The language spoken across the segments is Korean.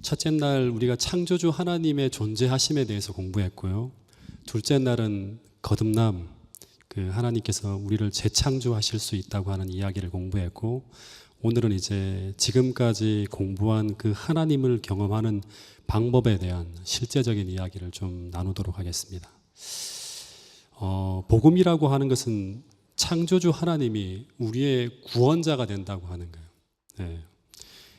첫째 날 우리가 창조주 하나님의 존재하심에 대해서 공부했고요. 둘째 날은 거듭남, 하나님께서 우리를 재창조하실 수 있다고 하는 이야기를 공부했고, 오늘은 이제 지금까지 공부한 그 하나님을 경험하는 방법에 대한 실제적인 이야기를 좀 나누도록 하겠습니다. 복음이라고 하는 것은 창조주 하나님이 우리의 구원자가 된다고 하는 거예요. 네.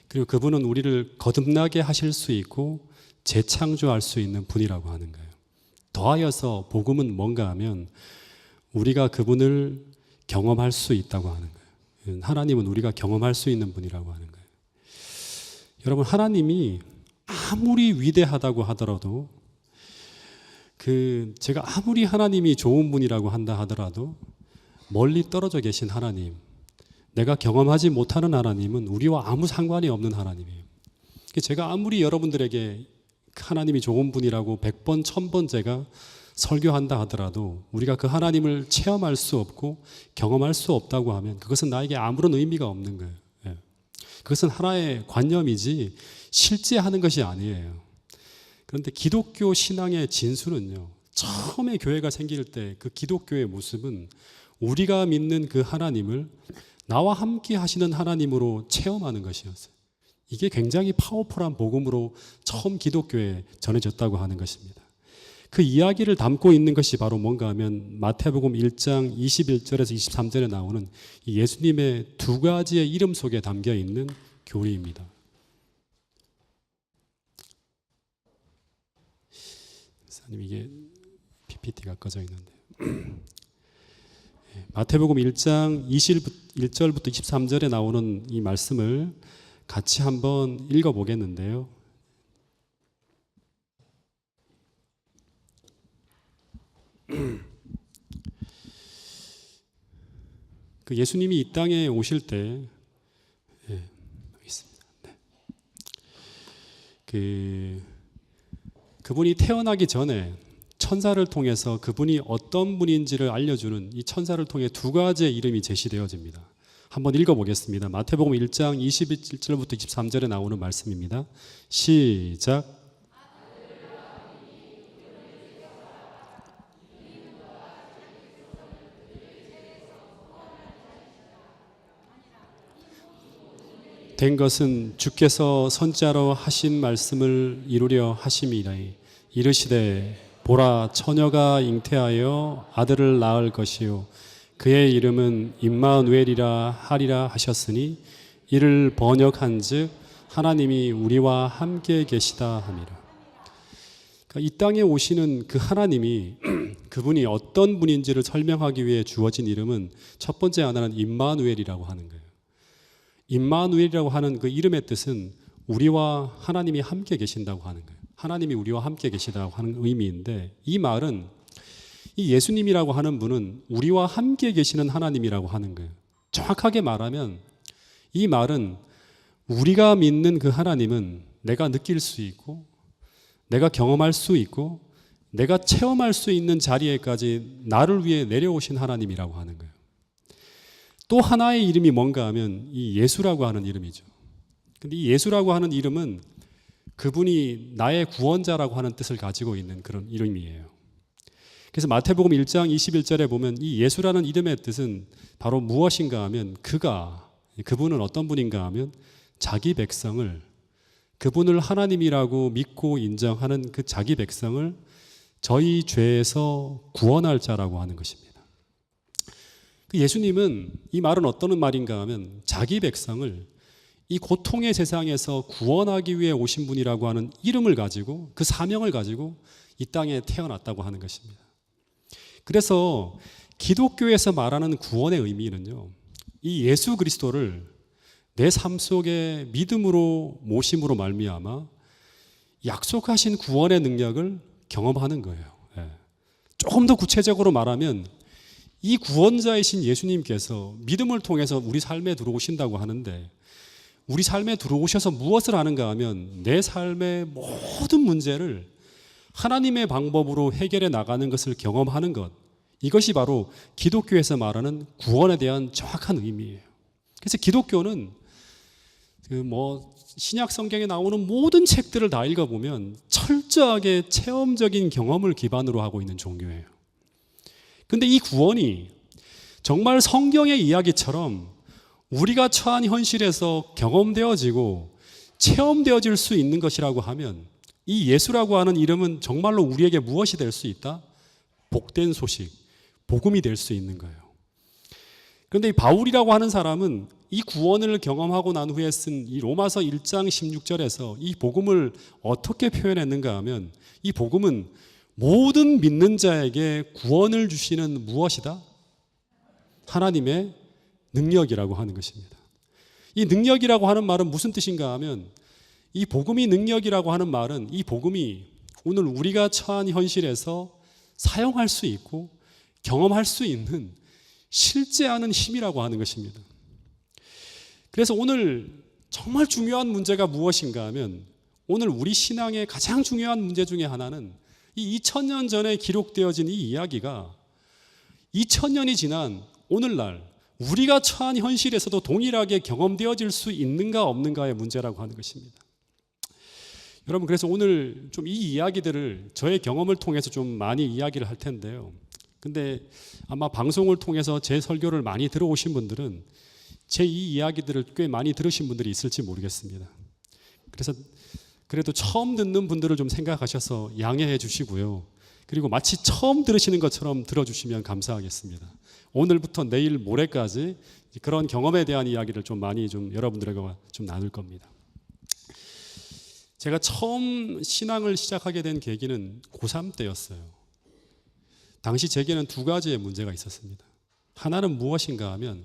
그리고 그분은 우리를 거듭나게 하실 수 있고 재창조할 수 있는 분이라고 하는 거예요. 더하여서 복음은 뭔가 하면 우리가 그분을 경험할 수 있다고 하는 거예요. 하나님은 우리가 경험할 수 있는 분이라고 하는 거예요. 여러분, 하나님이 아무리 위대하다고 하더라도, 제가 아무리 하나님이 좋은 분이라고 한다 하더라도 멀리 떨어져 계신 하나님, 내가 경험하지 못하는 하나님은 우리와 아무 상관이 없는 하나님이에요. 제가 아무리 여러분들에게 하나님이 좋은 분이라고 100번, 1000번 제가 설교한다 하더라도 우리가 그 하나님을 체험할 수 없고 경험할 수 없다고 하면 그것은 나에게 아무런 의미가 없는 거예요. 그것은 하나의 관념이지 실제 하는 것이 아니에요. 그런데 기독교 신앙의 진수는요, 처음에 교회가 생길 때 그 기독교의 모습은 우리가 믿는 그 하나님을 나와 함께 하시는 하나님으로 체험하는 것이었어요. 이게 굉장히 파워풀한 복음으로 처음 기독교에 전해졌다고 하는 것입니다. 그 이야기를 담고 있는 것이 바로 뭔가 하면 마태복음 1장 21절에서 23절에 나오는 예수님의 두 가지의 이름 속에 담겨 있는 교리입니다. 목사님, 이게 PPT가 꺼져 있는데 마태복음 1장 21절부터 23절에 나오는 이 말씀을 같이 한번 읽어보겠는데요. 그 예수님이 이 땅에 오실 때, 여기 있습니다. 네. 그분이 태어나기 전에 천사를 통해서 그분이 어떤 분인지를 알려주는 이 천사를 통해 두 가지의 이름이 제시되어집니다. 한번 읽어보겠습니다. 마태복음 1장 21절부터 23절에 나오는 말씀입니다. 시작. 된 것은 주께서 선지자로 하신 말씀을 이루려 하심이라. 이르시되 보라, 처녀가 잉태하여 아들을 낳을 것이요 그의 이름은 임마누엘이라 하리라 하셨으니 이를 번역한즉 하나님이 우리와 함께 계시다 함이라. 그러니까 이 땅에 오시는 그 하나님이 그분이 어떤 분인지를 설명하기 위해 주어진 이름은 첫 번째 하나는 임마누엘이라고 하는 거예요. 임마누엘이라고 하는 그 이름의 뜻은 우리와 하나님이 함께 계신다고 하는 거예요. 하나님이 우리와 함께 계시다고 하는 의미인데, 이 말은 이 예수님이라고 하는 분은 우리와 함께 계시는 하나님이라고 하는 거예요. 정확하게 말하면 이 말은 우리가 믿는 그 하나님은 내가 느낄 수 있고 내가 경험할 수 있고 내가 체험할 수 있는 자리에까지 나를 위해 내려오신 하나님이라고 하는 거예요. 또 하나의 이름이 뭔가 하면 이 예수라고 하는 이름이죠. 근데 이 예수라고 하는 이름은 그분이 나의 구원자라고 하는 뜻을 가지고 있는 그런 이름이에요. 그래서 마태복음 1장 21절에 보면 이 예수라는 이름의 뜻은 바로 무엇인가 하면 그분은 어떤 분인가 하면 자기 백성을, 그분을 하나님이라고 믿고 인정하는 그 자기 백성을 저희 죄에서 구원할 자라고 하는 것입니다. 예수님은, 이 말은 어떤 말인가 하면 자기 백성을 이 고통의 세상에서 구원하기 위해 오신 분이라고 하는 이름을 가지고, 그 사명을 가지고 이 땅에 태어났다고 하는 것입니다. 그래서 기독교에서 말하는 구원의 의미는요, 이 예수 그리스도를 내 삶 속에 믿음으로 모심으로 말미암아 약속하신 구원의 능력을 경험하는 거예요. 조금 더 구체적으로 말하면 이 구원자이신 예수님께서 믿음을 통해서 우리 삶에 들어오신다고 하는데, 우리 삶에 들어오셔서 무엇을 하는가 하면 내 삶의 모든 문제를 하나님의 방법으로 해결해 나가는 것을 경험하는 것, 이것이 바로 기독교에서 말하는 구원에 대한 정확한 의미예요. 그래서 기독교는 신약 성경에 나오는 모든 책들을 다 읽어보면 철저하게 체험적인 경험을 기반으로 하고 있는 종교예요. 근데 이 구원이 정말 성경의 이야기처럼 우리가 처한 현실에서 경험되어지고 체험되어질 수 있는 것이라고 하면 이 예수라고 하는 이름은 정말로 우리에게 무엇이 될 수 있다? 복된 소식, 복음이 될 수 있는 거예요. 그런데 이 바울이라고 하는 사람은 이 구원을 경험하고 난 후에 쓴 이 로마서 1장 16절에서 이 복음을 어떻게 표현했는가 하면 이 복음은 모든 믿는 자에게 구원을 주시는 무엇이다? 하나님의 능력이라고 하는 것입니다. 이 능력이라고 하는 말은 무슨 뜻인가 하면 이 복음이 능력이라고 하는 말은 이 복음이 오늘 우리가 처한 현실에서 사용할 수 있고 경험할 수 있는 실제하는 힘이라고 하는 것입니다. 그래서 오늘 정말 중요한 문제가 무엇인가 하면 오늘 우리 신앙의 가장 중요한 문제 중에 하나는 이 2000년 전에 기록되어진 이 이야기가 2000년이 지난 오늘날 우리가 처한 현실에서도 동일하게 경험되어질 수 있는가 없는가의 문제라고 하는 것입니다. 여러분, 그래서 오늘 좀 이 이야기들을 저의 경험을 통해서 좀 많이 이야기를 할 텐데요. 근데 아마 방송을 통해서 제 설교를 많이 들어오신 분들은 제 이 이야기들을 꽤 많이 들으신 분들이 있을지 모르겠습니다. 그래서 그래도 처음 듣는 분들을 좀 생각하셔서 양해해 주시고요. 그리고 마치 처음 들으시는 것처럼 들어주시면 감사하겠습니다. 오늘부터 내일 모레까지 그런 경험에 대한 이야기를 좀 많이 좀 여러분들과 좀 나눌 겁니다. 제가 처음 신앙을 시작하게 된 계기는 고3 때였어요. 당시 제게는 두 가지의 문제가 있었습니다. 하나는 무엇인가 하면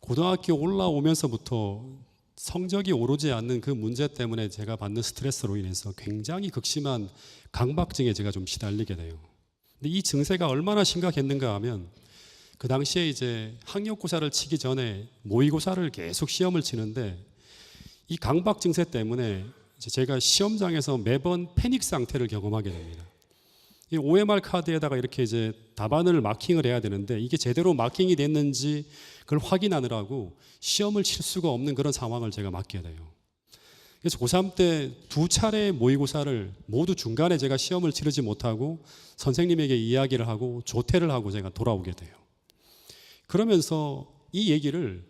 고등학교 올라오면서부터 성적이 오르지 않는 그 문제 때문에 제가 받는 스트레스로 인해서 굉장히 극심한 강박증에 제가 좀 시달리게 돼요. 근데 이 증세가 얼마나 심각했는가 하면 그 당시에 이제 학력고사를 치기 전에 모의고사를 계속 시험을 치는데 이 강박 증세 때문에 제가 시험장에서 매번 패닉 상태를 경험하게 됩니다. 이 OMR 카드에다가 이렇게 이제 답안을 마킹을 해야 되는데 이게 제대로 마킹이 됐는지 그걸 확인하느라고 시험을 칠 수가 없는 그런 상황을 제가 맞게 돼요. 그래서 고3 때 두 차례 모의고사를 모두 중간에 제가 시험을 치르지 못하고 선생님에게 이야기를 하고 조퇴를 하고 제가 돌아오게 돼요. 그러면서 이 얘기를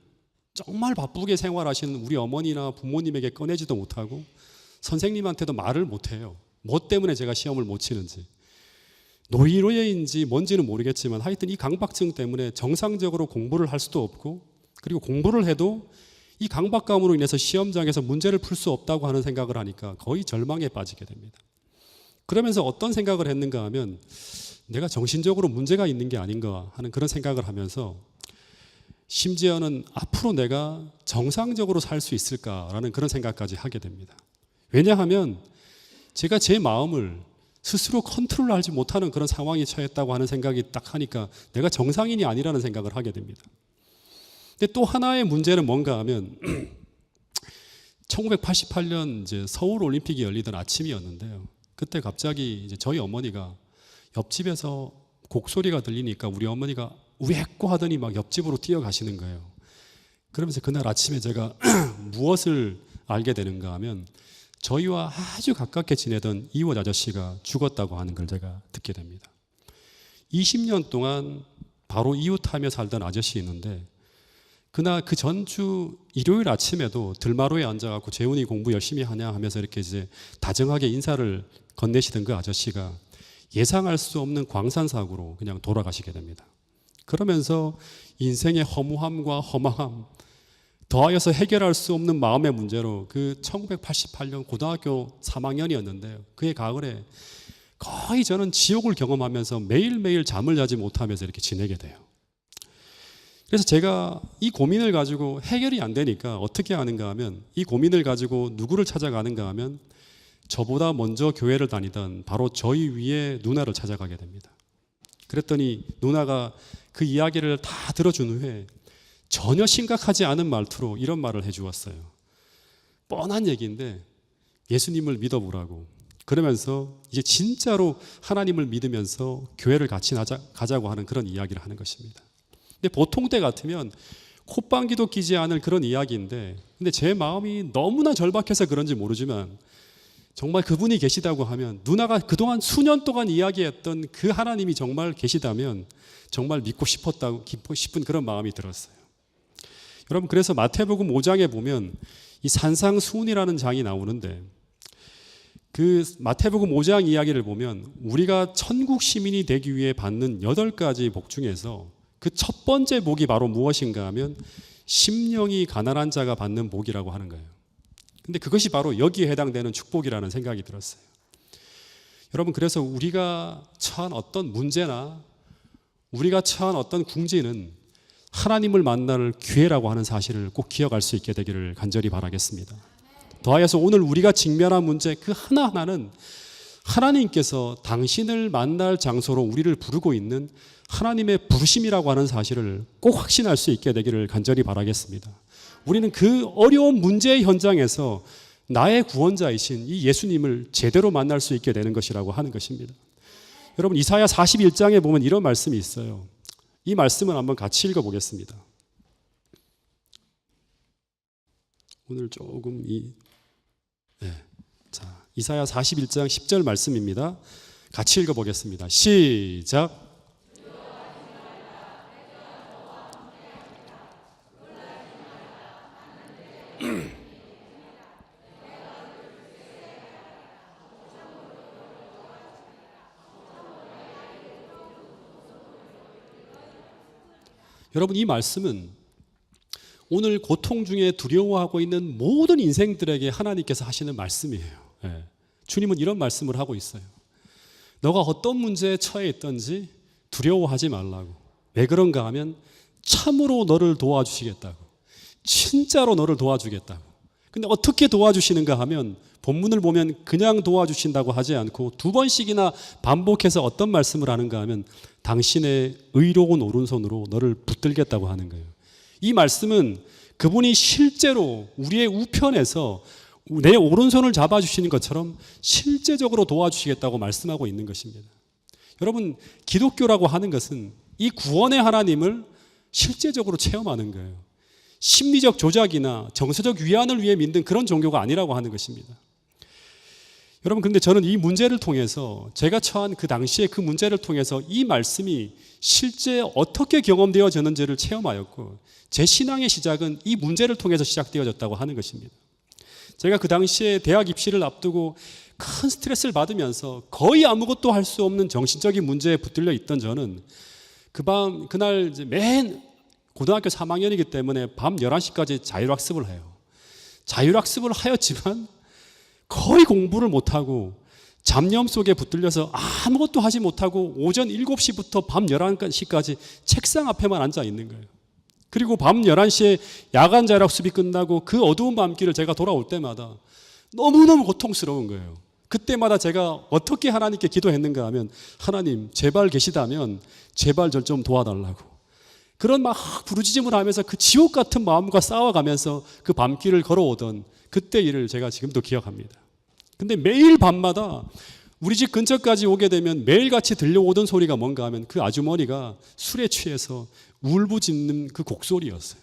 정말 바쁘게 생활하시는 우리 어머니나 부모님에게 꺼내지도 못하고 선생님한테도 말을 못해요. 뭐 때문에 제가 시험을 못 치는지. 노이로제인지 뭔지는 모르겠지만 하여튼 이 강박증 때문에 정상적으로 공부를 할 수도 없고 그리고 공부를 해도 이 강박감으로 인해서 시험장에서 문제를 풀 수 없다고 하는 생각을 하니까 거의 절망에 빠지게 됩니다. 그러면서 어떤 생각을 했는가 하면 내가 정신적으로 문제가 있는 게 아닌가 하는 그런 생각을 하면서 심지어는 앞으로 내가 정상적으로 살 수 있을까라는 그런 생각까지 하게 됩니다. 왜냐하면 제가 제 마음을 스스로 컨트롤하지 못하는 그런 상황에 처했다고 하는 생각이 딱 하니까 내가 정상인이 아니라는 생각을 하게 됩니다. 근데 또 하나의 문제는 뭔가 하면 1988년 이제 서울 올림픽이 열리던 아침이었는데요. 그때 갑자기 이제 저희 어머니가 옆집에서 곡소리가 들리니까 우리 어머니가 우엑고 하더니 막 옆집으로 뛰어가시는 거예요. 그러면서 그날 아침에 제가 무엇을 알게 되는가 하면 저희와 아주 가깝게 지내던 이웃 아저씨가 죽었다고 하는 걸 제가 듣게 됩니다. 20년 동안 바로 이웃하며 살던 아저씨 있는데 그날 그 전주 일요일 아침에도 들마루에 앉아갖고 재훈이 공부 열심히 하냐 하면서 이렇게 이제 다정하게 인사를 건네시던 그 아저씨가 예상할 수 없는 광산사고로 그냥 돌아가시게 됩니다. 그러면서 인생의 허무함과 허망함, 더하여서 해결할 수 없는 마음의 문제로 그 1988년 고등학교 3학년이었는데요. 그해 가을에 거의 저는 지옥을 경험하면서 매일매일 잠을 자지 못하면서 이렇게 지내게 돼요. 그래서 제가 이 고민을 가지고 해결이 안 되니까 어떻게 하는가 하면 이 고민을 가지고 누구를 찾아가는가 하면 저보다 먼저 교회를 다니던 바로 저희 위에 누나를 찾아가게 됩니다. 그랬더니 누나가 그 이야기를 다 들어준 후에 전혀 심각하지 않은 말투로 이런 말을 해주었어요. 뻔한 얘기인데 예수님을 믿어보라고. 그러면서 이제 진짜로 하나님을 믿으면서 교회를 같이 가자고 하는 그런 이야기를 하는 것입니다. 근데 보통 때 같으면 콧방귀도 끼지 않을 그런 이야기인데, 근데 제 마음이 너무나 절박해서 그런지 모르지만 정말 그분이 계시다고 하면, 누나가 그동안 수년 동안 이야기했던 그 하나님이 정말 계시다면 정말 믿고 싶은 그런 마음이 들었어요. 여러분, 그래서 마태복음 5장에 보면 이 산상수훈이라는 장이 나오는데, 그 마태복음 5장 이야기를 보면 우리가 천국 시민이 되기 위해 받는 8가지 복 중에서 그 첫 번째 복이 바로 무엇인가 하면 심령이 가난한 자가 받는 복이라고 하는 거예요. 근데 그것이 바로 여기에 해당되는 축복이라는 생각이 들었어요. 여러분, 그래서 우리가 처한 어떤 문제나 우리가 처한 어떤 궁지는 하나님을 만날 기회라고 하는 사실을 꼭 기억할 수 있게 되기를 간절히 바라겠습니다. 더하여서 오늘 우리가 직면한 문제 그 하나하나는 하나님께서 당신을 만날 장소로 우리를 부르고 있는 하나님의 부르심이라고 하는 사실을 꼭 확신할 수 있게 되기를 간절히 바라겠습니다. 우리는 그 어려운 문제의 현장에서 나의 구원자이신 이 예수님을 제대로 만날 수 있게 되는 것이라고 하는 것입니다. 여러분, 이사야 41장에 보면 이런 말씀이 있어요. 이 말씀을 한번 같이 읽어보겠습니다. 오늘 조금 이사야 41장 10절 말씀입니다. 같이 읽어보겠습니다. 시작. 여러분, 이 말씀은 오늘 고통 중에 두려워하고 있는 모든 인생들에게 하나님께서 하시는 말씀이에요. 주님은 이런 말씀을 하고 있어요. 너가 어떤 문제에 처해 있든지 두려워하지 말라고. 왜 그런가 하면 참으로 너를 도와주시겠다고. 진짜로 너를 도와주겠다고. 근데 어떻게 도와주시는가 하면 본문을 보면 그냥 도와주신다고 하지 않고 2번씩이나 반복해서 어떤 말씀을 하는가 하면 당신의 의로운 오른손으로 너를 붙들겠다고 하는 거예요. 이 말씀은 그분이 실제로 우리의 우편에서 내 오른손을 잡아주시는 것처럼 실제적으로 도와주시겠다고 말씀하고 있는 것입니다. 여러분, 기독교라고 하는 것은 이 구원의 하나님을 실제적으로 체험하는 거예요. 심리적 조작이나 정서적 위안을 위해 믿는 그런 종교가 아니라고 하는 것입니다. 여러분, 근데 저는 이 문제를 통해서, 제가 처한 그 당시에 그 문제를 통해서 이 말씀이 실제 어떻게 경험되어졌는지를 체험하였고, 제 신앙의 시작은 이 문제를 통해서 시작되어졌다고 하는 것입니다. 제가 그 당시에 대학 입시를 앞두고 큰 스트레스를 받으면서 거의 아무것도 할 수 없는 정신적인 문제에 붙들려 있던 저는 그날 이제 맨 고등학교 3학년이기 때문에 밤 11시까지 자율학습을 해요. 자율학습을 하였지만 거의 공부를 못하고 잡념 속에 붙들려서 아무것도 하지 못하고 오전 7시부터 밤 11시까지 책상 앞에만 앉아 있는 거예요. 그리고 밤 11시에 야간 자율학습이 끝나고 그 어두운 밤길을 제가 돌아올 때마다 너무너무 고통스러운 거예요. 그때마다 제가 어떻게 하나님께 기도했는가 하면, 하나님 제발 계시다면 제발 절 좀 도와달라고. 그런 막 부르짖음을 하면서 그 지옥 같은 마음과 싸워가면서 그 밤길을 걸어오던 그때 일을 제가 지금도 기억합니다. 근데 매일 밤마다 우리 집 근처까지 오게 되면 매일같이 들려오던 소리가 뭔가 하면 그 아주머니가 술에 취해서 울부짖는 그 곡소리였어요.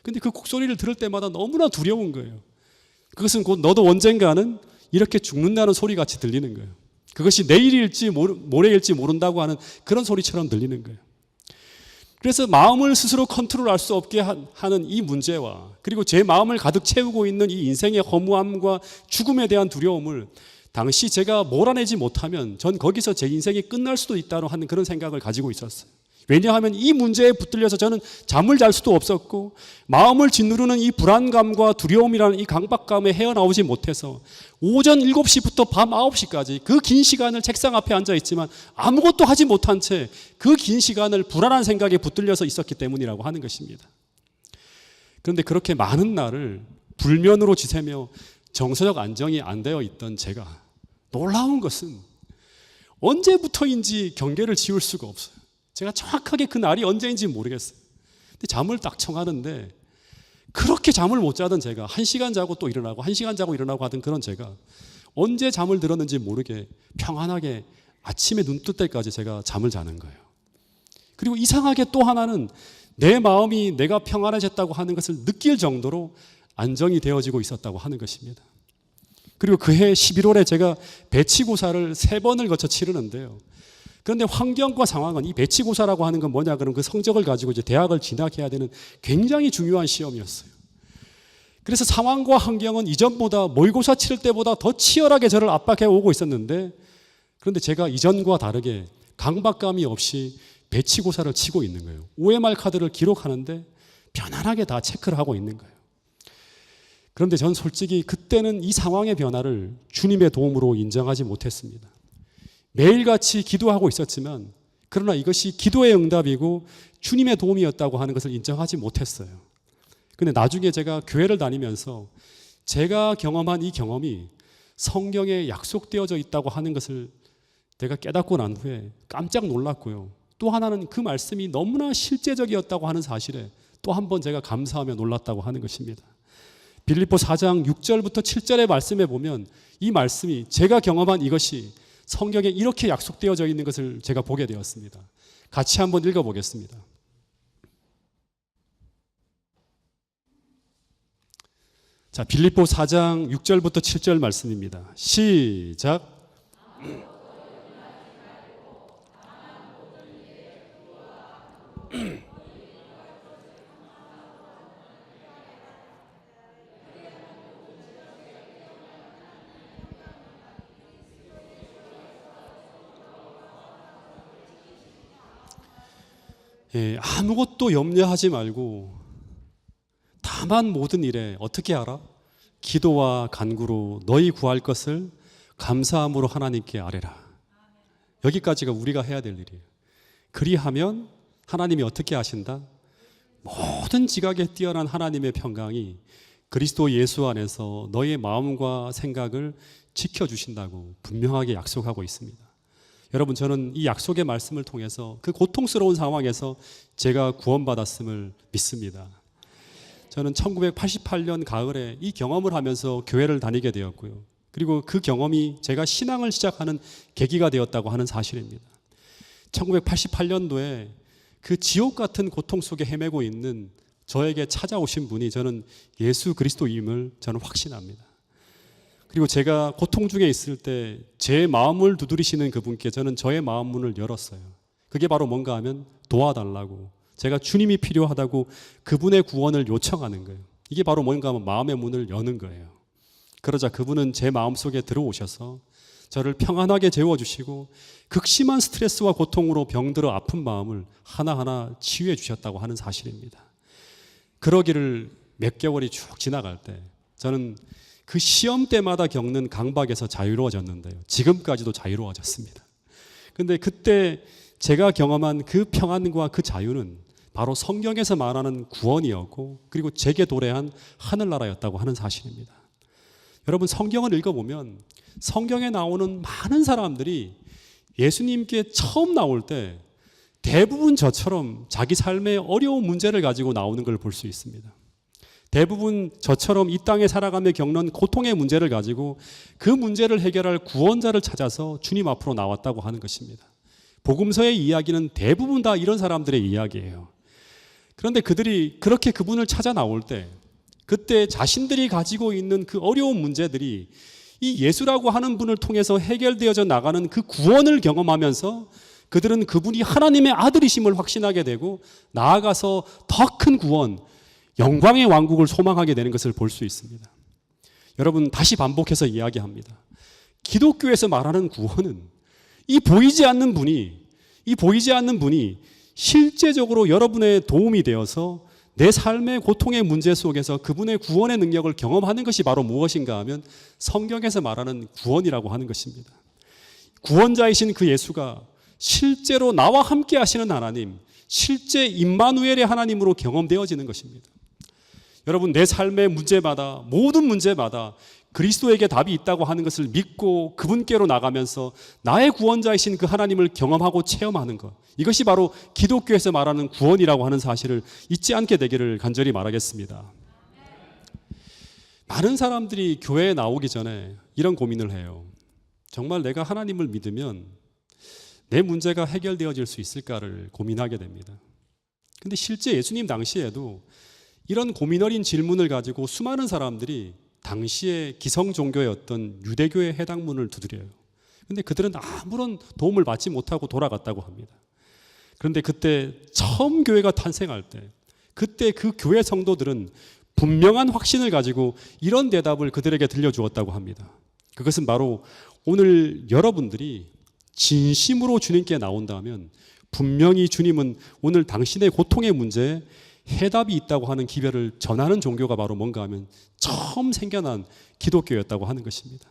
근데 그 곡소리를 들을 때마다 너무나 두려운 거예요. 그것은 곧 너도 언젠가는 이렇게 죽는다는 소리같이 들리는 거예요. 그것이 내일일지 모레일지 모른다고 하는 그런 소리처럼 들리는 거예요. 그래서 마음을 스스로 컨트롤할 수 없게 하는 이 문제와, 그리고 제 마음을 가득 채우고 있는 이 인생의 허무함과 죽음에 대한 두려움을 당시 제가 몰아내지 못하면 전 거기서 제 인생이 끝날 수도 있다고 하는 그런 생각을 가지고 있었어요. 왜냐하면 이 문제에 붙들려서 저는 잠을 잘 수도 없었고, 마음을 짓누르는 이 불안감과 두려움이라는 이 강박감에 헤어나오지 못해서 오전 7시부터 밤 9시까지 그 긴 시간을 책상 앞에 앉아 있지만 아무것도 하지 못한 채 그 긴 시간을 불안한 생각에 붙들려서 있었기 때문이라고 하는 것입니다. 그런데 그렇게 많은 날을 불면으로 지새며 정서적 안정이 안 되어 있던 제가, 놀라운 것은 언제부터인지 경계를 지울 수가 없어요. 제가 정확하게 그 날이 언제인지 모르겠어요. 근데 잠을 딱 청하는데, 그렇게 잠을 못 자던 제가 1시간 자고 또 일어나고 1시간 자고 일어나고 하던 그런 제가 언제 잠을 들었는지 모르게 평안하게 아침에 눈 뜰 때까지 제가 잠을 자는 거예요. 그리고 이상하게 또 하나는 내 마음이 내가 평안해졌다고 하는 것을 느낄 정도로 안정이 되어지고 있었다고 하는 것입니다. 그리고 그해 11월에 제가 배치고사를 3번을 거쳐 치르는데요. 그런데 환경과 상황은, 이 배치고사라고 하는 건 뭐냐 그러면 그 성적을 가지고 이제 대학을 진학해야 되는 굉장히 중요한 시험이었어요. 그래서 상황과 환경은 이전보다 모의고사 치를 때보다 더 치열하게 저를 압박해 오고 있었는데, 그런데 제가 이전과 다르게 강박감이 없이 배치고사를 치고 있는 거예요. OMR 카드를 기록하는데 편안하게 다 체크를 하고 있는 거예요. 그런데 전 솔직히 그때는 이 상황의 변화를 주님의 도움으로 인정하지 못했습니다. 매일같이 기도하고 있었지만, 그러나 이것이 기도의 응답이고 주님의 도움이었다고 하는 것을 인정하지 못했어요. 그런데 나중에 제가 교회를 다니면서 제가 경험한 이 경험이 성경에 약속되어져 있다고 하는 것을 내가 깨닫고 난 후에 깜짝 놀랐고요. 또 하나는 그 말씀이 너무나 실제적이었다고 하는 사실에 또 한 번 제가 감사하며 놀랐다고 하는 것입니다. 빌립보 4장 6절부터 7절의 말씀에 보면 이 말씀이, 제가 경험한 이것이 성경에 이렇게 약속되어져 있는 것을 제가 보게 되었습니다. 같이 한번 읽어보겠습니다. 자, 빌립보 4장 6절부터 7절 말씀입니다. 시작. 아무것도 염려하지 말고 다만 모든 일에 어떻게 하라? 기도와 간구로 너희 구할 것을 감사함으로 하나님께 아뢰라. 여기까지가 우리가 해야 될 일이에요. 그리하면 하나님이 어떻게 하신다? 모든 지각에 뛰어난 하나님의 평강이 그리스도 예수 안에서 너의 마음과 생각을 지켜주신다고 분명하게 약속하고 있습니다. 여러분, 저는 이 약속의 말씀을 통해서 그 고통스러운 상황에서 제가 구원받았음을 믿습니다. 저는 1988년 가을에 이 경험을 하면서 교회를 다니게 되었고요. 그리고 그 경험이 제가 신앙을 시작하는 계기가 되었다고 하는 사실입니다. 1988년도에 그 지옥 같은 고통 속에 헤매고 있는 저에게 찾아오신 분이 저는 예수 그리스도임을 저는 확신합니다. 그리고 제가 고통 중에 있을 때 제 마음을 두드리시는 그분께 저는 저의 마음 문을 열었어요. 그게 바로 뭔가 하면 도와달라고, 제가 주님이 필요하다고 그분의 구원을 요청하는 거예요. 이게 바로 뭔가 하면 마음의 문을 여는 거예요. 그러자 그분은 제 마음속에 들어오셔서 저를 평안하게 재워주시고 극심한 스트레스와 고통으로 병들어 아픈 마음을 하나하나 치유해 주셨다고 하는 사실입니다. 그러기를 몇 개월이 쭉 지나갈 때 저는 그 시험 때마다 겪는 강박에서 자유로워졌는데요. 지금까지도 자유로워졌습니다. 그런데 그때 제가 경험한 그 평안과 그 자유는 바로 성경에서 말하는 구원이었고, 그리고 제게 도래한 하늘나라였다고 하는 사실입니다. 여러분, 성경을 읽어보면 성경에 나오는 많은 사람들이 예수님께 처음 나올 때 대부분 저처럼 자기 삶의 어려운 문제를 가지고 나오는 걸 볼 수 있습니다. 대부분 저처럼 이 땅에 살아가며 겪는 고통의 문제를 가지고 그 문제를 해결할 구원자를 찾아서 주님 앞으로 나왔다고 하는 것입니다. 복음서의 이야기는 대부분 다 이런 사람들의 이야기예요. 그런데 그들이 그렇게 그분을 찾아 나올 때 그때 자신들이 가지고 있는 그 어려운 문제들이 이 예수라고 하는 분을 통해서 해결되어져 나가는 그 구원을 경험하면서 그들은 그분이 하나님의 아들이심을 확신하게 되고 나아가서 더 큰 구원, 영광의 왕국을 소망하게 되는 것을 볼 수 있습니다. 여러분, 다시 반복해서 이야기합니다. 기독교에서 말하는 구원은 이 보이지 않는 분이 실제적으로 여러분의 도움이 되어서 내 삶의 고통의 문제 속에서 그분의 구원의 능력을 경험하는 것이 바로 무엇인가 하면 성경에서 말하는 구원이라고 하는 것입니다. 구원자이신 그 예수가 실제로 나와 함께 하시는 하나님, 실제 임마누엘의 하나님으로 경험되어지는 것입니다. 여러분, 내 삶의 문제마다, 모든 문제마다 그리스도에게 답이 있다고 하는 것을 믿고 그분께로 나가면서 나의 구원자이신 그 하나님을 경험하고 체험하는 것, 이것이 바로 기독교에서 말하는 구원이라고 하는 사실을 잊지 않게 되기를 간절히 바라겠습니다. 많은 사람들이 교회에 나오기 전에 이런 고민을 해요. 정말 내가 하나님을 믿으면 내 문제가 해결되어질 수 있을까를 고민하게 됩니다. 근데 실제 예수님 당시에도 이런 고민 어린 질문을 가지고 수많은 사람들이 당시의 기성 종교였던 유대교의 해당문을 두드려요. 근데 그들은 아무런 도움을 받지 못하고 돌아갔다고 합니다. 그런데 그때 처음 교회가 탄생할 때, 그때 그 교회 성도들은 분명한 확신을 가지고 이런 대답을 그들에게 들려주었다고 합니다. 그것은 바로 오늘 여러분들이 진심으로 주님께 나온다면 분명히 주님은 오늘 당신의 고통의 문제에 해답이 있다고 하는 기별을 전하는 종교가 바로 뭔가 하면 처음 생겨난 기독교였다고 하는 것입니다.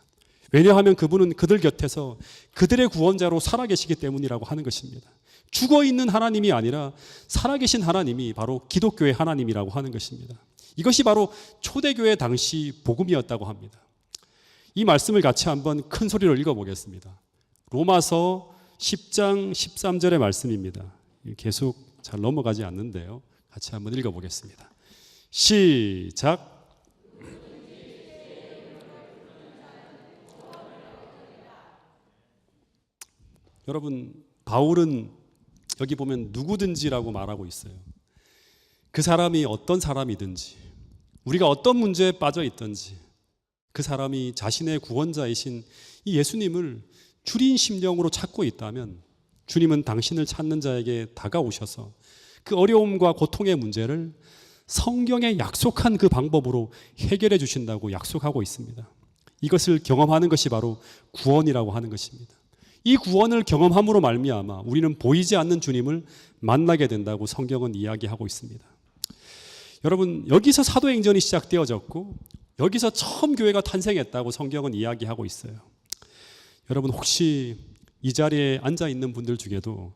왜냐하면 그분은 그들 곁에서 그들의 구원자로 살아계시기 때문이라고 하는 것입니다. 죽어있는 하나님이 아니라 살아계신 하나님이 바로 기독교의 하나님이라고 하는 것입니다. 이것이 바로 초대교회 당시 복음이었다고 합니다. 이 말씀을 같이 한번 큰 소리로 읽어보겠습니다. 로마서 10장 13절의 말씀입니다. 계속 잘 넘어가지 않는데요. 같이 한번 읽어보겠습니다. 시작. 여러분, 바울은 여기 보면 누구든지라고 말하고 있어요. 그 사람이 어떤 사람이든지, 우리가 어떤 문제에 빠져 있든지, 그 사람이 자신의 구원자이신 이 예수님을 주린 심령으로 찾고 있다면 주님은 당신을 찾는 자에게 다가오셔서 그 어려움과 고통의 문제를 성경에 약속한 그 방법으로 해결해 주신다고 약속하고 있습니다. 이것을 경험하는 것이 바로 구원이라고 하는 것입니다. 이 구원을 경험함으로 말미암아 우리는 보이지 않는 주님을 만나게 된다고 성경은 이야기하고 있습니다. 여러분, 여기서 사도행전이 시작되어졌고 여기서 처음 교회가 탄생했다고 성경은 이야기하고 있어요. 여러분, 혹시 이 자리에 앉아 있는 분들 중에도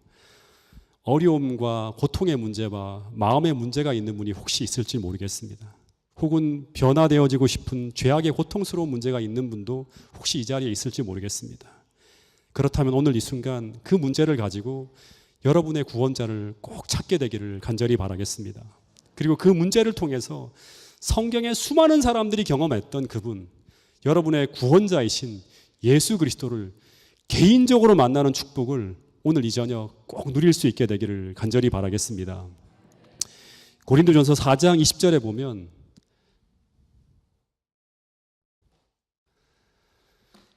어려움과 고통의 문제와 마음의 문제가 있는 분이 혹시 있을지 모르겠습니다. 혹은 변화되어지고 싶은 죄악의 고통스러운 문제가 있는 분도 혹시 이 자리에 있을지 모르겠습니다. 그렇다면 오늘 이 순간 그 문제를 가지고 여러분의 구원자를 꼭 찾게 되기를 간절히 바라겠습니다. 그리고 그 문제를 통해서 성경의 수많은 사람들이 경험했던 그분, 여러분의 구원자이신 예수 그리스도를 개인적으로 만나는 축복을 오늘 이 저녁 꼭 누릴 수 있게 되기를 간절히 바라겠습니다. 고린도전서 4장 20절에 보면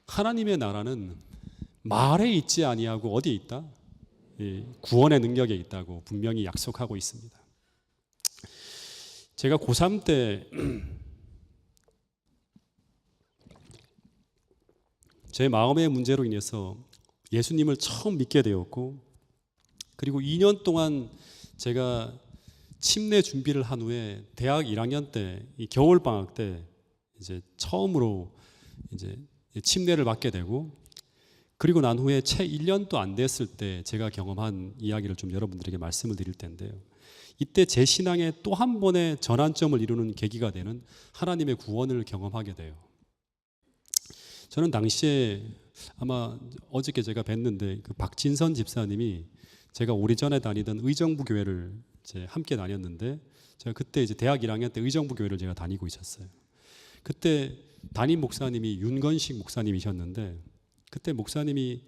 하나님의 나라는 말에 있지 아니하고 어디에 있다? 구원의 능력에 있다고 분명히 약속하고 있습니다. 제가 고3 때 제 마음의 문제로 인해서 예수님을 처음 믿게 되었고, 그리고 2년 동안 제가 침례 준비를 한 후에 대학 1학년 때 이 겨울 방학 때 이제 처음으로 이제 침례를 받게 되고, 그리고 난 후에 채 1년도 안 됐을 때 제가 경험한 이야기를 좀 여러분들에게 말씀을 드릴 텐데요. 이때 제 신앙의 또 한 번의 전환점을 이루는 계기가 되는 하나님의 구원을 경험하게 돼요. 저는 당시에 아마 어저께 제가 뵀는데 그 박진선 집사님이 제가 오래전에 다니던 의정부 교회를 이제 함께 다녔는데, 제가 그때 이제 대학 1학년 때 의정부 교회를 제가 다니고 있었어요. 그때 담임 목사님이 윤건식 목사님이셨는데, 그때 목사님이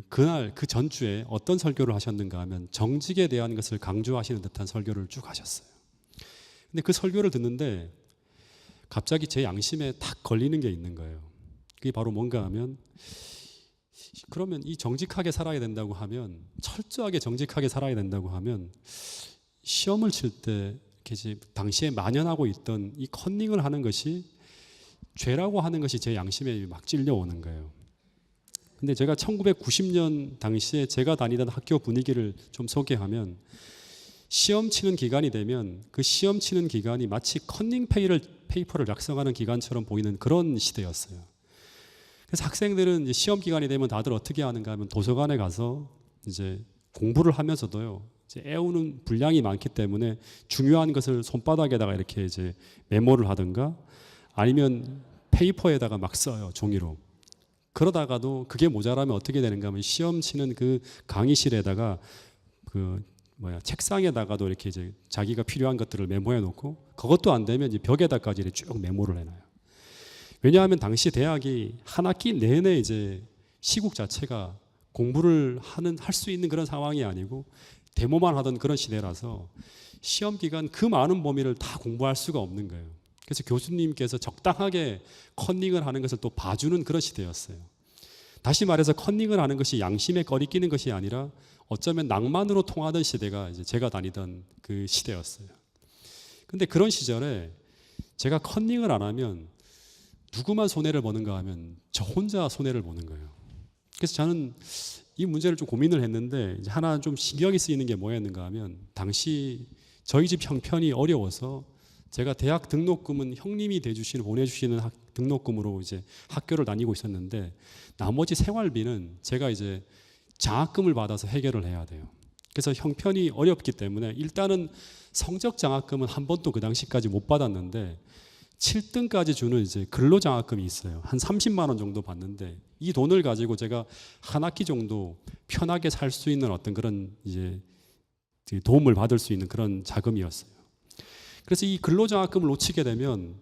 그날 그 전주에 어떤 설교를 하셨는가 하면 정직에 대한 것을 강조하시는 듯한 설교를 쭉 하셨어요. 근데 그 설교를 듣는데 갑자기 제 양심에 탁 걸리는 게 있는 거예요. 그게 바로 뭔가 하면, 그러면 이 정직하게 살아야 된다고 하면, 철저하게 정직하게 살아야 된다고 하면 시험을 칠 때 당시에 만연하고 있던 이 컨닝을 하는 것이 죄라고 하는 것이 제 양심에 막 찔려오는 거예요. 근데 제가 1990년 당시에 제가 다니던 학교 분위기를 좀 소개하면, 시험 치는 기간이 되면 그 시험 치는 기간이 마치 컨닝 페이퍼를 작성하는 기간처럼 보이는 그런 시대였어요. 그래서 학생들은 이제 시험 기간이 되면 다들 어떻게 하는가 하면 도서관에 가서 이제 공부를 하면서도요, 이제 애우는 분량이 많기 때문에 중요한 것을 손바닥에다가 이렇게 이제 메모를 하든가 아니면 페이퍼에다가 막 써요, 종이로. 그러다가도 그게 모자라면 어떻게 되는가 하면 시험 치는 그 강의실에다가 책상에다가도 이렇게 이제 자기가 필요한 것들을 메모해 놓고, 그것도 안 되면 이제 벽에다까지 이렇게 쭉 메모를 해놔요. 왜냐하면 당시 대학이 한 학기 내내 이제 시국 자체가 공부를 할 수 있는 그런 상황이 아니고, 데모만 하던 그런 시대라서 시험 기간 그 많은 범위를 다 공부할 수가 없는 거예요. 그래서 교수님께서 적당하게 컨닝을 하는 것을 또 봐주는 그런 시대였어요. 다시 말해서 컨닝을 하는 것이 양심에 거리끼는 것이 아니라 어쩌면 낭만으로 통하던 시대가 이제 제가 다니던 그 시대였어요. 근데 그런 시절에 제가 컨닝을 안 하면 누구만 손해를 보는가 하면 저 혼자 손해를 보는 거예요. 그래서 저는 이 문제를 좀 고민을 했는데 이제 하나 좀 신경이 쓰이는 게 뭐였는가 하면 당시 저희 집 형편이 어려워서 제가 대학 등록금은 형님이 보내주시는 등록금으로 이제 학교를 다니고 있었는데 나머지 생활비는 제가 이제 장학금을 받아서 해결을 해야 돼요. 그래서 형편이 어렵기 때문에 일단은 성적 장학금은 한 번도 그 당시까지 못 받았는데 7등까지 주는 이제 근로장학금이 있어요. 한 30만 원 정도 받는데 이 돈을 가지고 제가 한 학기 정도 편하게 살 수 있는 어떤 그런 이제 도움을 받을 수 있는 그런 자금이었어요. 그래서 이 근로장학금을 놓치게 되면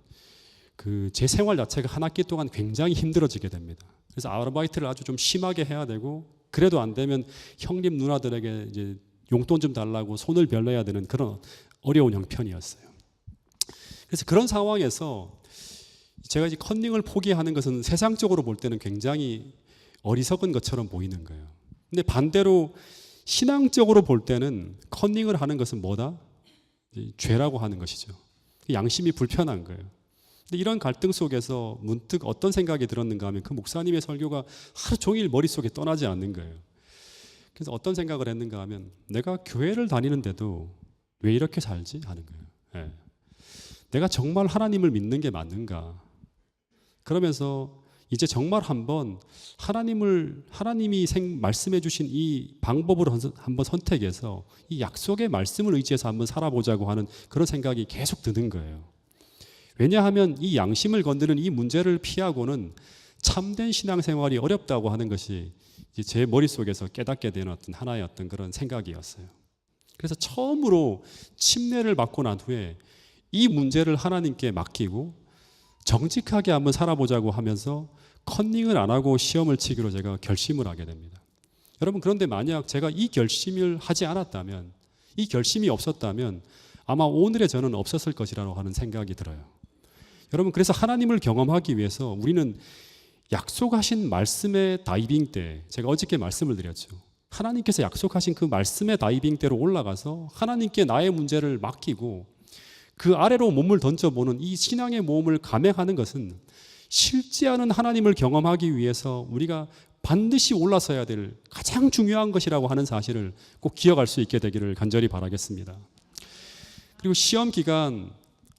그 제 생활 자체가 한 학기 동안 굉장히 힘들어지게 됩니다. 그래서 아르바이트를 아주 좀 심하게 해야 되고 그래도 안 되면 형님 누나들에게 이제 용돈 좀 달라고 손을 별내야 되는 그런 어려운 형편이었어요. 그래서 그런 상황에서 제가 이제 컨닝을 포기하는 것은 세상적으로 볼 때는 굉장히 어리석은 것처럼 보이는 거예요. 근데 반대로 신앙적으로 볼 때는 컨닝을 하는 것은 뭐다? 죄라고 하는 것이죠. 양심이 불편한 거예요. 근데 이런 갈등 속에서 문득 어떤 생각이 들었는가 하면 그 목사님의 설교가 하루 종일 머릿속에 떠나지 않는 거예요. 그래서 어떤 생각을 했는가 하면 내가 교회를 다니는데도 왜 이렇게 살지? 하는 거예요. 네. 내가 정말 하나님을 믿는 게 맞는가? 그러면서 이제 정말 한번 하나님이 말씀해 주신 이 방법으로 한번 선택해서 이 약속의 말씀을 의지해서 한번 살아보자고 하는 그런 생각이 계속 드는 거예요. 왜냐하면 이 양심을 건드는 이 문제를 피하고는 참된 신앙생활이 어렵다고 하는 것이 제 머릿속에서 깨닫게 된 어떤 하나의 어떤 그런 생각이었어요. 그래서 처음으로 침례를 받고 난 후에 이 문제를 하나님께 맡기고 정직하게 한번 살아보자고 하면서 컨닝을 안 하고 시험을 치기로 제가 결심을 하게 됩니다. 여러분, 그런데 만약 제가 이 결심을 하지 않았다면, 이 결심이 없었다면 아마 오늘의 저는 없었을 것이라고 하는 생각이 들어요. 여러분, 그래서 하나님을 경험하기 위해서 우리는 약속하신 말씀의 다이빙 때, 제가 어저께 말씀을 드렸죠. 하나님께서 약속하신 그 말씀의 다이빙 때로 올라가서 하나님께 나의 문제를 맡기고 그 아래로 몸을 던져보는 이 신앙의 모험을 감행하는 것은 실지 않은 하나님을 경험하기 위해서 우리가 반드시 올라서야 될 가장 중요한 것이라고 하는 사실을 꼭 기억할 수 있게 되기를 간절히 바라겠습니다. 그리고 시험 기간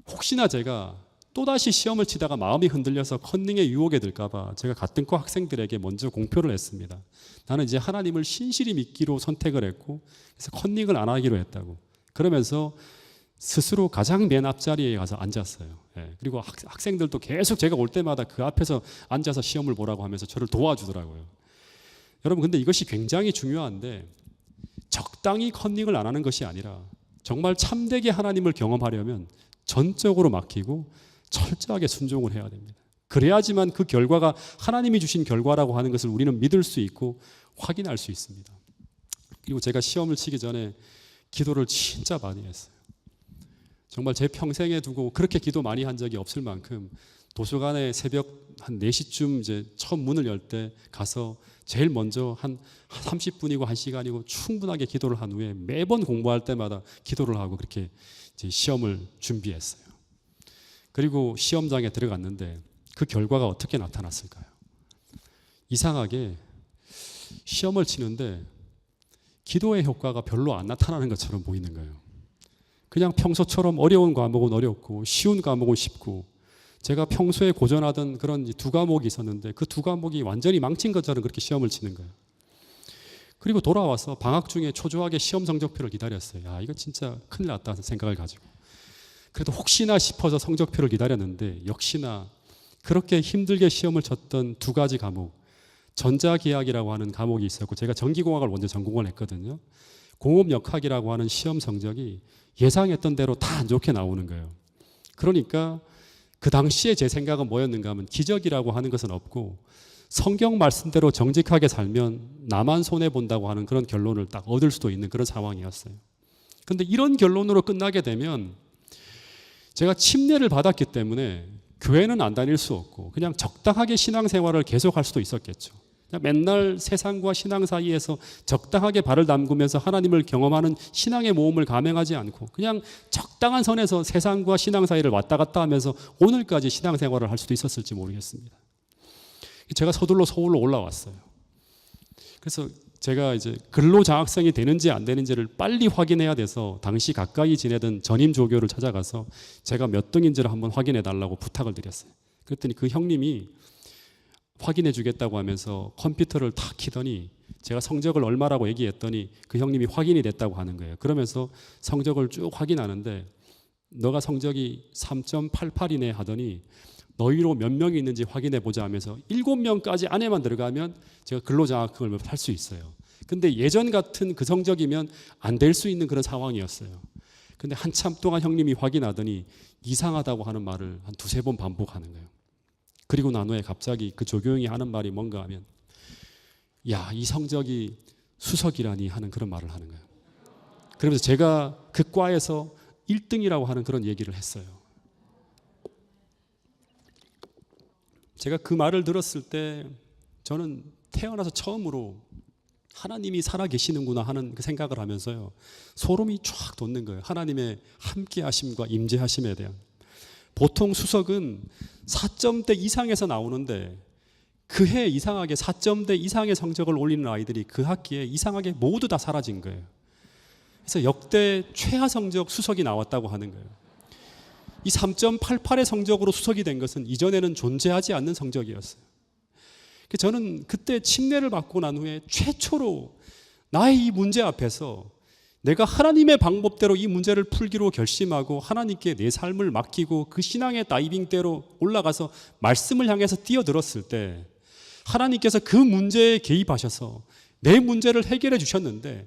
혹시나 제가 또다시 시험을 치다가 마음이 흔들려서 컨닝의 유혹에 들까봐 제가 같은 과 학생들에게 먼저 공표를 했습니다. 나는 이제 하나님을 신실히 믿기로 선택을 했고 그래서 컨닝을 안 하기로 했다고. 그러면서 스스로 가장 맨 앞자리에 가서 앉았어요. 예. 그리고 학생들도 계속 제가 올 때마다 그 앞에서 앉아서 시험을 보라고 하면서 저를 도와주더라고요. 여러분, 근데 이것이 굉장히 중요한데 적당히 컨닝을 안 하는 것이 아니라 정말 참되게 하나님을 경험하려면 전적으로 맡기고 철저하게 순종을 해야 됩니다. 그래야지만 그 결과가 하나님이 주신 결과라고 하는 것을 우리는 믿을 수 있고 확인할 수 있습니다. 그리고 제가 시험을 치기 전에 기도를 진짜 많이 했어요. 정말 제 평생에 두고 그렇게 기도 많이 한 적이 없을 만큼 도서관에 새벽 한 4시쯤 이제 처음 문을 열 때 가서 제일 먼저 한 30분이고 1시간이고 충분하게 기도를 한 후에 매번 공부할 때마다 기도를 하고 그렇게 이제 시험을 준비했어요. 그리고 시험장에 들어갔는데 그 결과가 어떻게 나타났을까요? 이상하게 시험을 치는데 기도의 효과가 별로 안 나타나는 것처럼 보이는 거예요. 그냥 평소처럼 어려운 과목은 어렵고 쉬운 과목은 쉽고 제가 평소에 고전하던 그런 2과목이 있었는데 그 2과목이 완전히 망친 것처럼 그렇게 시험을 치는 거예요. 그리고 돌아와서 방학 중에 초조하게 시험 성적표를 기다렸어요. 야, 이거 진짜 큰일 났다 생각을 가지고. 그래도 혹시나 싶어서 성적표를 기다렸는데 역시나 그렇게 힘들게 시험을 쳤던 2가지 과목, 전자기하학이라고 하는 과목이 있었고 제가 전기공학을 먼저 전공을 했거든요. 공업역학이라고 하는 시험 성적이 예상했던 대로 다 안 좋게 나오는 거예요. 그러니까 그 당시에 제 생각은 뭐였는가 하면 기적이라고 하는 것은 없고 성경 말씀대로 정직하게 살면 나만 손해본다고 하는 그런 결론을 딱 얻을 수도 있는 그런 상황이었어요. 그런데 이런 결론으로 끝나게 되면 제가 침례를 받았기 때문에 교회는 안 다닐 수 없고 그냥 적당하게 신앙생활을 계속할 수도 있었겠죠. 그냥 맨날 세상과 신앙 사이에서 적당하게 발을 담그면서 하나님을 경험하는 신앙의 모험을 감행하지 않고 그냥 적당한 선에서 세상과 신앙 사이를 왔다 갔다 하면서 오늘까지 신앙생활을 할 수도 있었을지 모르겠습니다. 제가 서둘러 서울로 올라왔어요. 그래서 제가 이제 근로장학생이 되는지 안 되는지를 빨리 확인해야 돼서 당시 가까이 지내던 전임 조교를 찾아가서 제가 몇 등인지를 한번 확인해 달라고 부탁을 드렸어요. 그랬더니 그 형님이 확인해 주겠다고 하면서 컴퓨터를 탁 키더니 제가 성적을 얼마라고 얘기했더니 그 형님이 확인이 됐다고 하는 거예요. 그러면서 성적을 쭉 확인하는데 너가 성적이 3.88이네 하더니 너희로 몇 명이 있는지 확인해 보자 하면서 7명까지 안에만 들어가면 제가 근로장학금을 탈 수 있어요. 근데 예전 같은 그 성적이면 안 될 수 있는 그런 상황이었어요. 근데 한참 동안 형님이 확인하더니 이상하다고 하는 말을 한 2-3번 반복하는 거예요. 그리고 난 후에 갑자기 그 조교형이 하는 말이 뭔가 하면 야, 이 성적이 수석이라니 하는 그런 말을 하는 거예요. 그러면서 제가 그 과에서 1등이라고 하는 그런 얘기를 했어요. 제가 그 말을 들었을 때 저는 태어나서 처음으로 하나님이 살아계시는구나 하는 그 생각을 하면서요, 소름이 쫙 돋는 거예요. 하나님의 함께하심과 임재하심에 대한. 보통 수석은 4점대 이상에서 나오는데 그 해 이상하게 4점대 이상의 성적을 올리는 아이들이 그 학기에 이상하게 모두 다 사라진 거예요. 그래서 역대 최하 성적 수석이 나왔다고 하는 거예요. 이 3.88의 성적으로 수석이 된 것은 이전에는 존재하지 않는 성적이었어요. 저는 그때 침례를 받고 난 후에 최초로 나의 이 문제 앞에서 내가 하나님의 방법대로 이 문제를 풀기로 결심하고 하나님께 내 삶을 맡기고 그 신앙의 다이빙대로 올라가서 말씀을 향해서 뛰어들었을 때 하나님께서 그 문제에 개입하셔서 내 문제를 해결해 주셨는데,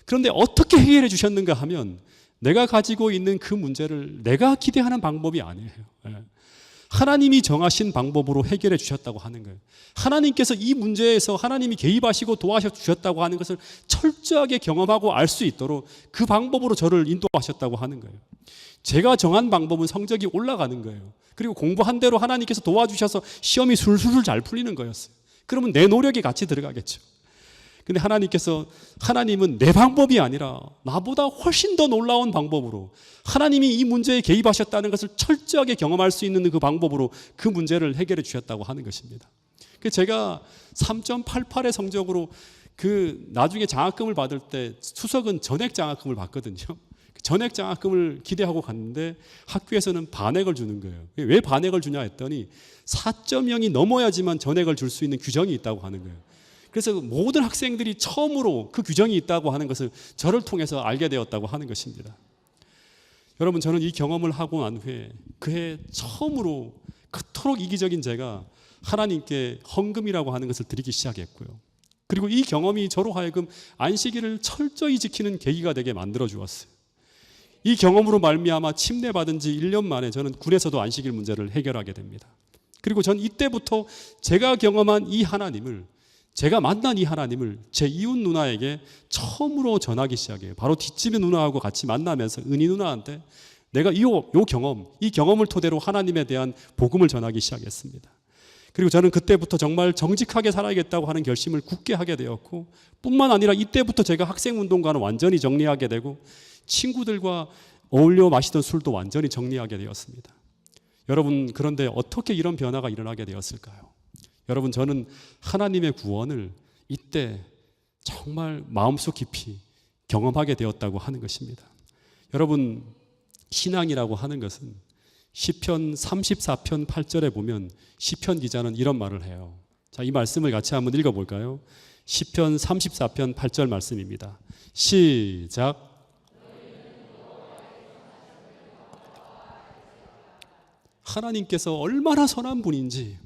그런데 어떻게 해결해 주셨는가 하면 내가 가지고 있는 그 문제를 내가 기대하는 방법이 아니에요. 하나님이 정하신 방법으로 해결해 주셨다고 하는 거예요. 하나님께서 이 문제에서 하나님이 개입하시고 도와주셨다고 주셨다고 하는 것을 철저하게 경험하고 알 수 있도록 그 방법으로 저를 인도하셨다고 하는 거예요. 제가 정한 방법은 성적이 올라가는 거예요. 그리고 공부한 대로 하나님께서 도와주셔서 시험이 술술 잘 풀리는 거였어요. 그러면 내 노력이 같이 들어가겠죠. 근데 하나님은 내 방법이 아니라 나보다 훨씬 더 놀라운 방법으로 하나님이 이 문제에 개입하셨다는 것을 철저하게 경험할 수 있는 그 방법으로 그 문제를 해결해 주셨다고 하는 것입니다. 제가 3.88의 성적으로 나중에 장학금을 받을 때 수석은 전액 장학금을 받거든요. 전액 장학금을 기대하고 갔는데 학교에서는 반액을 주는 거예요. 왜 반액을 주냐 했더니 4.0이 넘어야지만 전액을 줄 수 있는 규정이 있다고 하는 거예요. 그래서 모든 학생들이 처음으로 그 규정이 있다고 하는 것을 저를 통해서 알게 되었다고 하는 것입니다. 여러분, 저는 이 경험을 하고 난 후에 그해 처음으로 그토록 이기적인 제가 하나님께 헌금이라고 하는 것을 드리기 시작했고요. 그리고 이 경험이 저로 하여금 안식일을 철저히 지키는 계기가 되게 만들어 주었어요. 이 경험으로 말미암아 침례받은 지 1년 만에 저는 군에서도 안식일 문제를 해결하게 됩니다. 그리고 전 이때부터 제가 경험한 이 하나님을, 제가 만난 이 하나님을 제 이웃 누나에게 처음으로 전하기 시작해요. 바로 뒷집의 누나하고 같이 만나면서 은희 누나한테 내가 이 경험을 토대로 하나님에 대한 복음을 전하기 시작했습니다. 그리고 저는 그때부터 정말 정직하게 살아야겠다고 하는 결심을 굳게 하게 되었고, 뿐만 아니라 이때부터 제가 학생운동가는 완전히 정리하게 되고 친구들과 어울려 마시던 술도 완전히 정리하게 되었습니다. 여러분, 그런데 어떻게 이런 변화가 일어나게 되었을까요? 여러분, 저는 하나님의 구원을 이때 정말 마음속 깊이 경험하게 되었다고 하는 것입니다. 여러분, 신앙이라고 하는 것은 시편 34편 8절에 보면 시편 기자는 이런 말을 해요. 자, 이 말씀을 같이 한번 읽어볼까요? 시편 34편 8절 말씀입니다. 시작. 하나님께서 얼마나 선한 분인지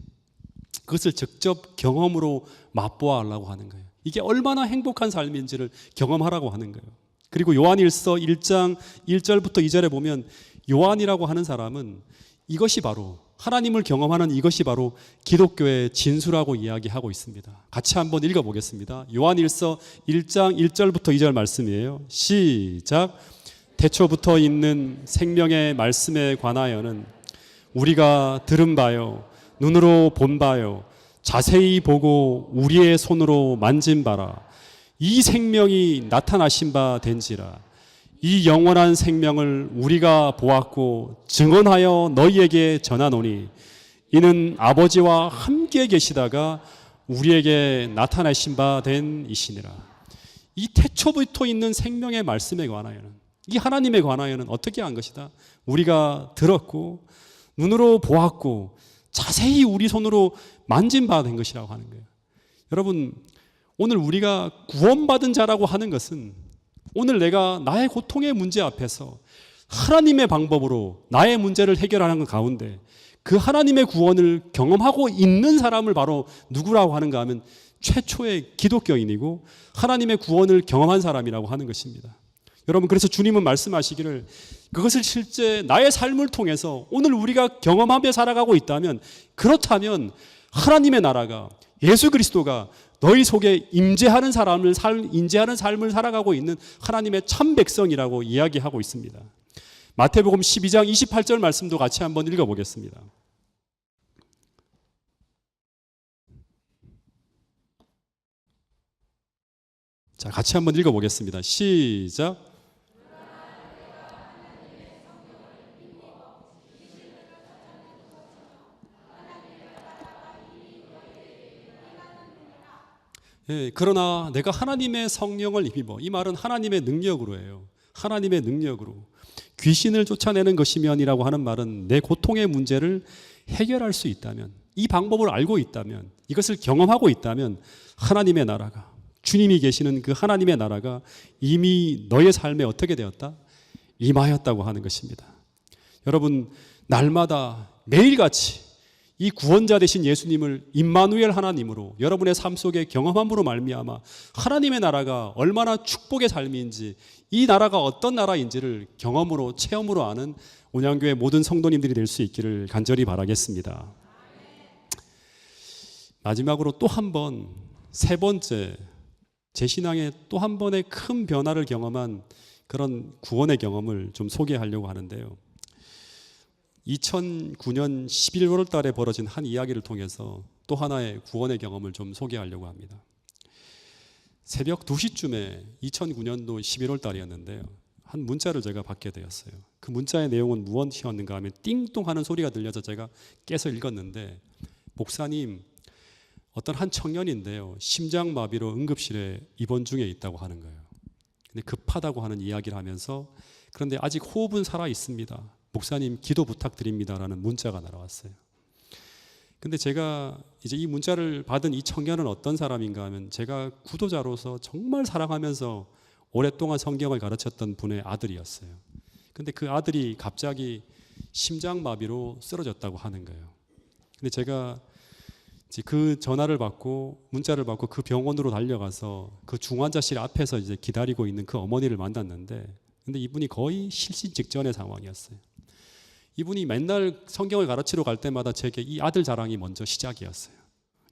그것을 직접 경험으로 맛보아 하려고 하는 거예요. 이게 얼마나 행복한 삶인지를 경험하라고 하는 거예요. 그리고 요한일서 1장 1절부터 2절에 보면 요한이라고 하는 사람은 이것이 바로 하나님을 경험하는 이것이 바로 기독교의 진수라고 이야기하고 있습니다. 같이 한번 읽어보겠습니다. 요한일서 1장 1절부터 2절 말씀이에요. 시작. 태초부터 있는 생명의 말씀에 관하여는 우리가 들은 바요, 눈으로 본 바요, 자세히 보고 우리의 손으로 만진 바라. 이 생명이 나타나신 바 된지라. 이 영원한 생명을 우리가 보았고 증언하여 너희에게 전하노니 이는 아버지와 함께 계시다가 우리에게 나타나신 바 된 이시니라. 이 태초부터 있는 생명의 말씀에 관하여는, 이 하나님에 관하여는 어떻게 한 것이다? 우리가 들었고 눈으로 보았고 자세히 우리 손으로 만진 바 된 것이라고 하는 거예요. 여러분, 오늘 우리가 구원받은 자라고 하는 것은 오늘 내가 나의 고통의 문제 앞에서 하나님의 방법으로 나의 문제를 해결하는 것 가운데 그 하나님의 구원을 경험하고 있는 사람을 바로 누구라고 하는가 하면 최초의 기독교인이고 하나님의 구원을 경험한 사람이라고 하는 것입니다. 여러분, 그래서 주님은 말씀하시기를 그것을 실제 나의 삶을 통해서 오늘 우리가 경험하며 살아가고 있다면, 그렇다면 하나님의 나라가, 예수 그리스도가 너희 속에 임재하는 삶을 살아가고 있는 하나님의 참 백성이라고 이야기하고 있습니다. 마태복음 12장 28절 말씀도 같이 한번 읽어보겠습니다. 자, 같이 한번 읽어보겠습니다. 시작. 예, 그러나 내가 하나님의 성령을 힘입어, 이 말은 하나님의 능력으로 해요. 하나님의 능력으로 귀신을 쫓아내는 것이면이라고 하는 말은 내 고통의 문제를 해결할 수 있다면, 이 방법을 알고 있다면, 이것을 경험하고 있다면 하나님의 나라가, 주님이 계시는 그 하나님의 나라가 이미 너의 삶에 어떻게 되었다? 임하였다고 하는 것입니다. 여러분, 날마다 매일같이 이 구원자 되신 예수님을 임마누엘 하나님으로 여러분의 삶 속에 경험함으로 말미암아 하나님의 나라가 얼마나 축복의 삶인지, 이 나라가 어떤 나라인지를 경험으로, 체험으로 아는 온양교회 모든 성도님들이 될 수 있기를 간절히 바라겠습니다. 마지막으로 또 한 번, 세 번째, 제 신앙에 또 한 번의 큰 변화를 경험한 그런 구원의 경험을 좀 소개하려고 하는데요. 2009년 11월 달에 벌어진 한 이야기를 통해서 또 하나의 구원의 경험을 좀 소개하려고 합니다. 새벽 2시쯤에 2009년도 11월 달이었는데요. 한 문자를 제가 받게 되었어요. 그 문자의 내용은 무엇이었는가 하면 띵동 하는 소리가 들려서 제가 깨서 읽었는데, 목사님, 어떤 한 청년인데요, 심장마비로 응급실에 입원 중에 있다고 하는 거예요. 근데 급하다고 하는 이야기를 하면서, 그런데 아직 호흡은 살아 있습니다. 목사님, 기도 부탁드립니다라는 문자가 날아왔어요. 근데 제가 이제 이 문자를 받은 이 청년은 어떤 사람인가 하면 제가 구도자로서 정말 사랑하면서 오랫동안 성경을 가르쳤던 분의 아들이었어요. 근데 그 아들이 갑자기 심장마비로 쓰러졌다고 하는 거예요. 근데 제가 이제 그 전화를 받고 문자를 받고 그 병원으로 달려가서 그 중환자실 앞에서 이제 기다리고 있는 그 어머니를 만났는데, 근데 이분이 거의 실신 직전의 상황이었어요. 이분이 맨날 성경을 가르치러 갈 때마다 제게 이 아들 자랑이 먼저 시작이었어요.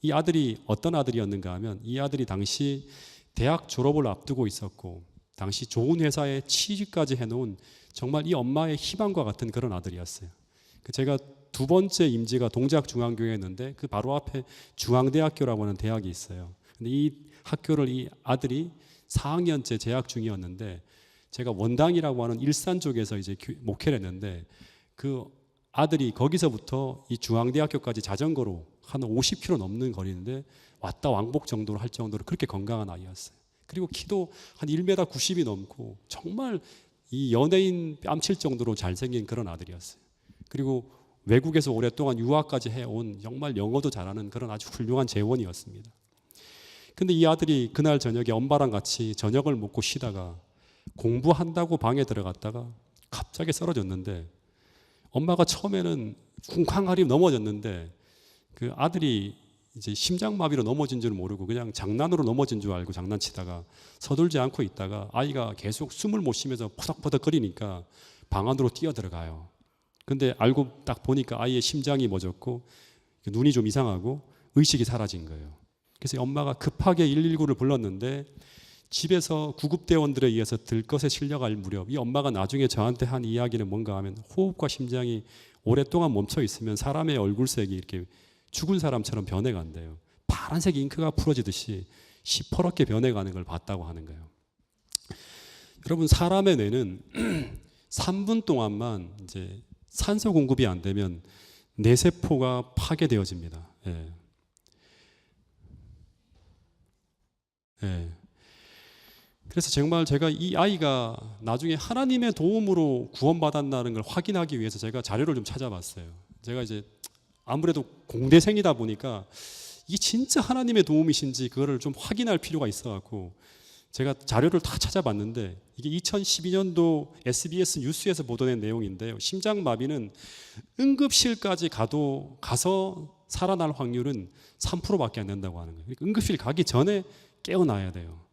이 아들이 어떤 아들이었는가 하면, 이 아들이 당시 대학 졸업을 앞두고 있었고 당시 좋은 회사에 취직까지 해놓은 정말 이 엄마의 희망과 같은 그런 아들이었어요. 제가 두 번째 임지가 동작중앙교회였는데 그 바로 앞에 중앙대학교라고 하는 대학이 있어요. 근데 이 학교를 이 아들이 4학년째 재학 중이었는데, 제가 원당이라고 하는 일산 쪽에서 이제 목회를 했는데, 그 아들이 거기서부터 이 중앙대학교까지 자전거로 한 50km 넘는 거리인데 왔다 왕복 정도로 할 정도로 그렇게 건강한 아이였어요. 그리고 키도 한 1m 90이 넘고 정말 이 연예인 뺨칠 정도로 잘생긴 그런 아들이었어요. 그리고 외국에서 오랫동안 유학까지 해온 정말 영어도 잘하는 그런 아주 훌륭한 재원이었습니다. 근데 이 아들이 그날 저녁에 엄마랑 같이 저녁을 먹고 쉬다가 공부한다고 방에 들어갔다가 갑자기 쓰러졌는데, 엄마가 처음에는 쿵쾅하리 넘어졌는데 그 아들이 이제 심장마비로 넘어진 줄 모르고 그냥 장난으로 넘어진 줄 알고 장난치다가 서둘지 않고 있다가 아이가 계속 숨을 못 쉬면서 퍼덕퍼덕 거리니까 방 안으로 뛰어 들어가요. 근데 알고 딱 보니까 아이의 심장이 멎었고 눈이 좀 이상하고 의식이 사라진 거예요. 그래서 엄마가 급하게 119를 불렀는데 집에서 구급대원들에 의해서 들것에 실려갈 무렵 이 엄마가 나중에 저한테 한 이야기는 뭔가 하면 호흡과 심장이 오랫동안 멈춰 있으면 사람의 얼굴색이 이렇게 죽은 사람처럼 변해간대요. 파란색 잉크가 풀어지듯이 시퍼렇게 변해가는 걸 봤다고 하는 거예요. 여러분, 사람의 뇌는 3분 동안만 이제 산소 공급이 안 되면 뇌세포가 파괴되어집니다. 예. 예. 그래서 정말 제가 이 아이가 나중에 하나님의 도움으로 구원받았다는 걸 확인하기 위해서 제가 자료를 좀 찾아봤어요. 제가 이제 아무래도 공대생이다 보니까 이게 진짜 하나님의 도움이신지 그거를 좀 확인할 필요가 있어갖고 제가 자료를 다 찾아봤는데 이게 2012년도 SBS 뉴스에서 보도된 내용인데요. 심장마비는 응급실까지 가서 살아날 확률은 3%밖에 안 된다고 하는 거예요. 그러니까 응급실 가기 전에 깨어나야 돼요.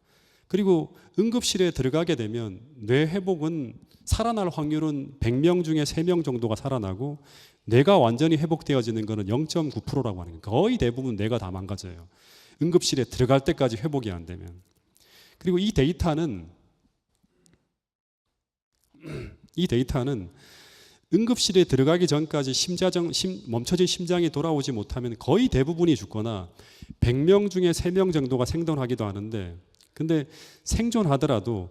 그리고 응급실에 들어가게 되면 뇌 회복은 살아날 확률은 100명 중에 3명 정도가 살아나고 뇌가 완전히 회복되어지는 것은 0.9%라고 하는 거예요. 거의 대부분 뇌가 다 망가져요. 응급실에 들어갈 때까지 회복이 안 되면. 그리고 이 데이터는 응급실에 들어가기 전까지 멈춰진 심장이 돌아오지 못하면 거의 대부분이 죽거나 100명 중에 3명 정도가 생존하기도 하는데 근데 생존하더라도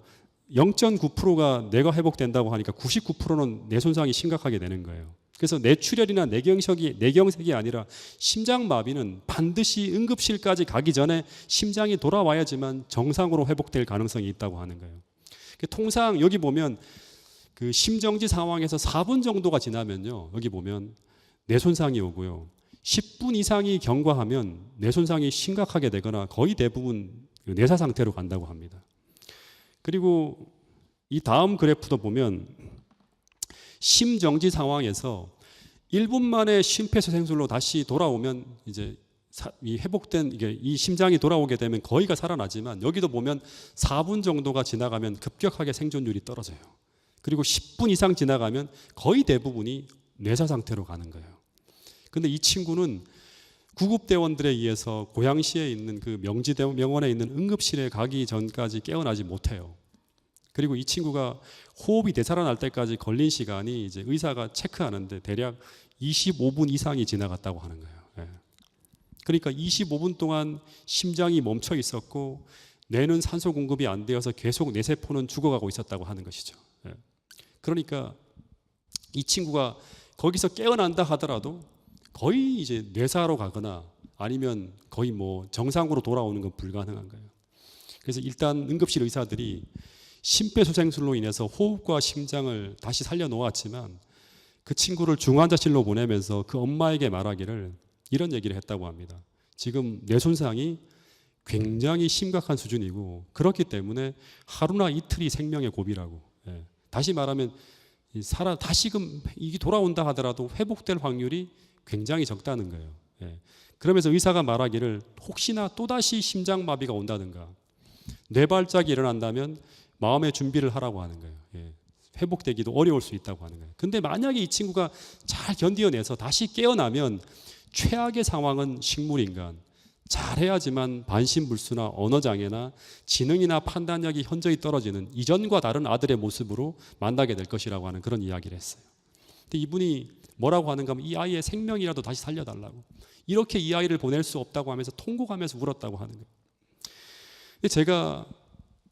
0.9%가 뇌가 회복된다고 하니까 99%는 뇌 손상이 심각하게 되는 거예요. 그래서 뇌출혈이나 뇌경색이 아니라 심장마비는 반드시 응급실까지 가기 전에 심장이 돌아와야지만 정상으로 회복될 가능성이 있다고 하는 거예요. 통상 여기 보면 그 심정지 상황에서 4분 정도가 지나면요, 여기 보면 뇌 손상이 오고요. 10분 이상이 경과하면 뇌 손상이 심각하게 되거나 거의 대부분 뇌사 상태로 간다고 합니다. 그리고 이 다음 그래프도 보면 심정지 상황에서 1분 만에 심폐소생술로 다시 돌아오면 이제 이 회복된 이 심장이 돌아오게 되면 거의가 살아나지만 여기도 보면 4분 정도가 지나가면 급격하게 생존율이 떨어져요. 그리고 10분 이상 지나가면 거의 대부분이 뇌사 상태로 가는 거예요. 근데 이 친구는 구급대원들에 의해서 고양시에 있는 그 명지병원에 있는 응급실에 가기 전까지 깨어나지 못해요. 그리고 이 친구가 호흡이 되살아날 때까지 걸린 시간이 이제 의사가 체크하는데 대략 25분 이상이 지나갔다고 하는 거예요. 예. 그러니까 25분 동안 심장이 멈춰 있었고 뇌는 산소 공급이 안 되어서 계속 뇌세포는 죽어가고 있었다고 하는 것이죠. 예. 그러니까 이 친구가 거기서 깨어난다 하더라도 거의 이제 뇌사로 가거나 아니면 거의 뭐 정상으로 돌아오는 건 불가능한 거예요. 그래서 일단 응급실 의사들이 심폐소생술로 인해서 호흡과 심장을 다시 살려놓았지만 그 친구를 중환자실로 보내면서 그 엄마에게 말하기를 이런 얘기를 했다고 합니다. 지금 뇌 손상이 굉장히 심각한 수준이고 그렇기 때문에 하루나 이틀이 생명의 고비라고. 예. 다시 말하면 다시금 이게 돌아온다 하더라도 회복될 확률이 굉장히 적다는 거예요. 예. 그러면서 의사가 말하기를 혹시나 또다시 심장마비가 온다든가 뇌발작이 일어난다면 마음의 준비를 하라고 하는 거예요. 예. 회복되기도 어려울 수 있다고 하는 거예요. 근데 만약에 이 친구가 잘 견뎌내서 다시 깨어나면 최악의 상황은 식물인간, 잘해야지만 반신불수나 언어장애나 지능이나 판단력이 현저히 떨어지는 이전과 다른 아들의 모습으로 만나게 될 것이라고 하는 그런 이야기를 했어요. 근데 이분이 뭐라고 하는가 하면 이 아이의 생명이라도 다시 살려달라고, 이렇게 이 아이를 보낼 수 없다고 하면서 통곡하면서 울었다고 하는 거예요. 근데 제가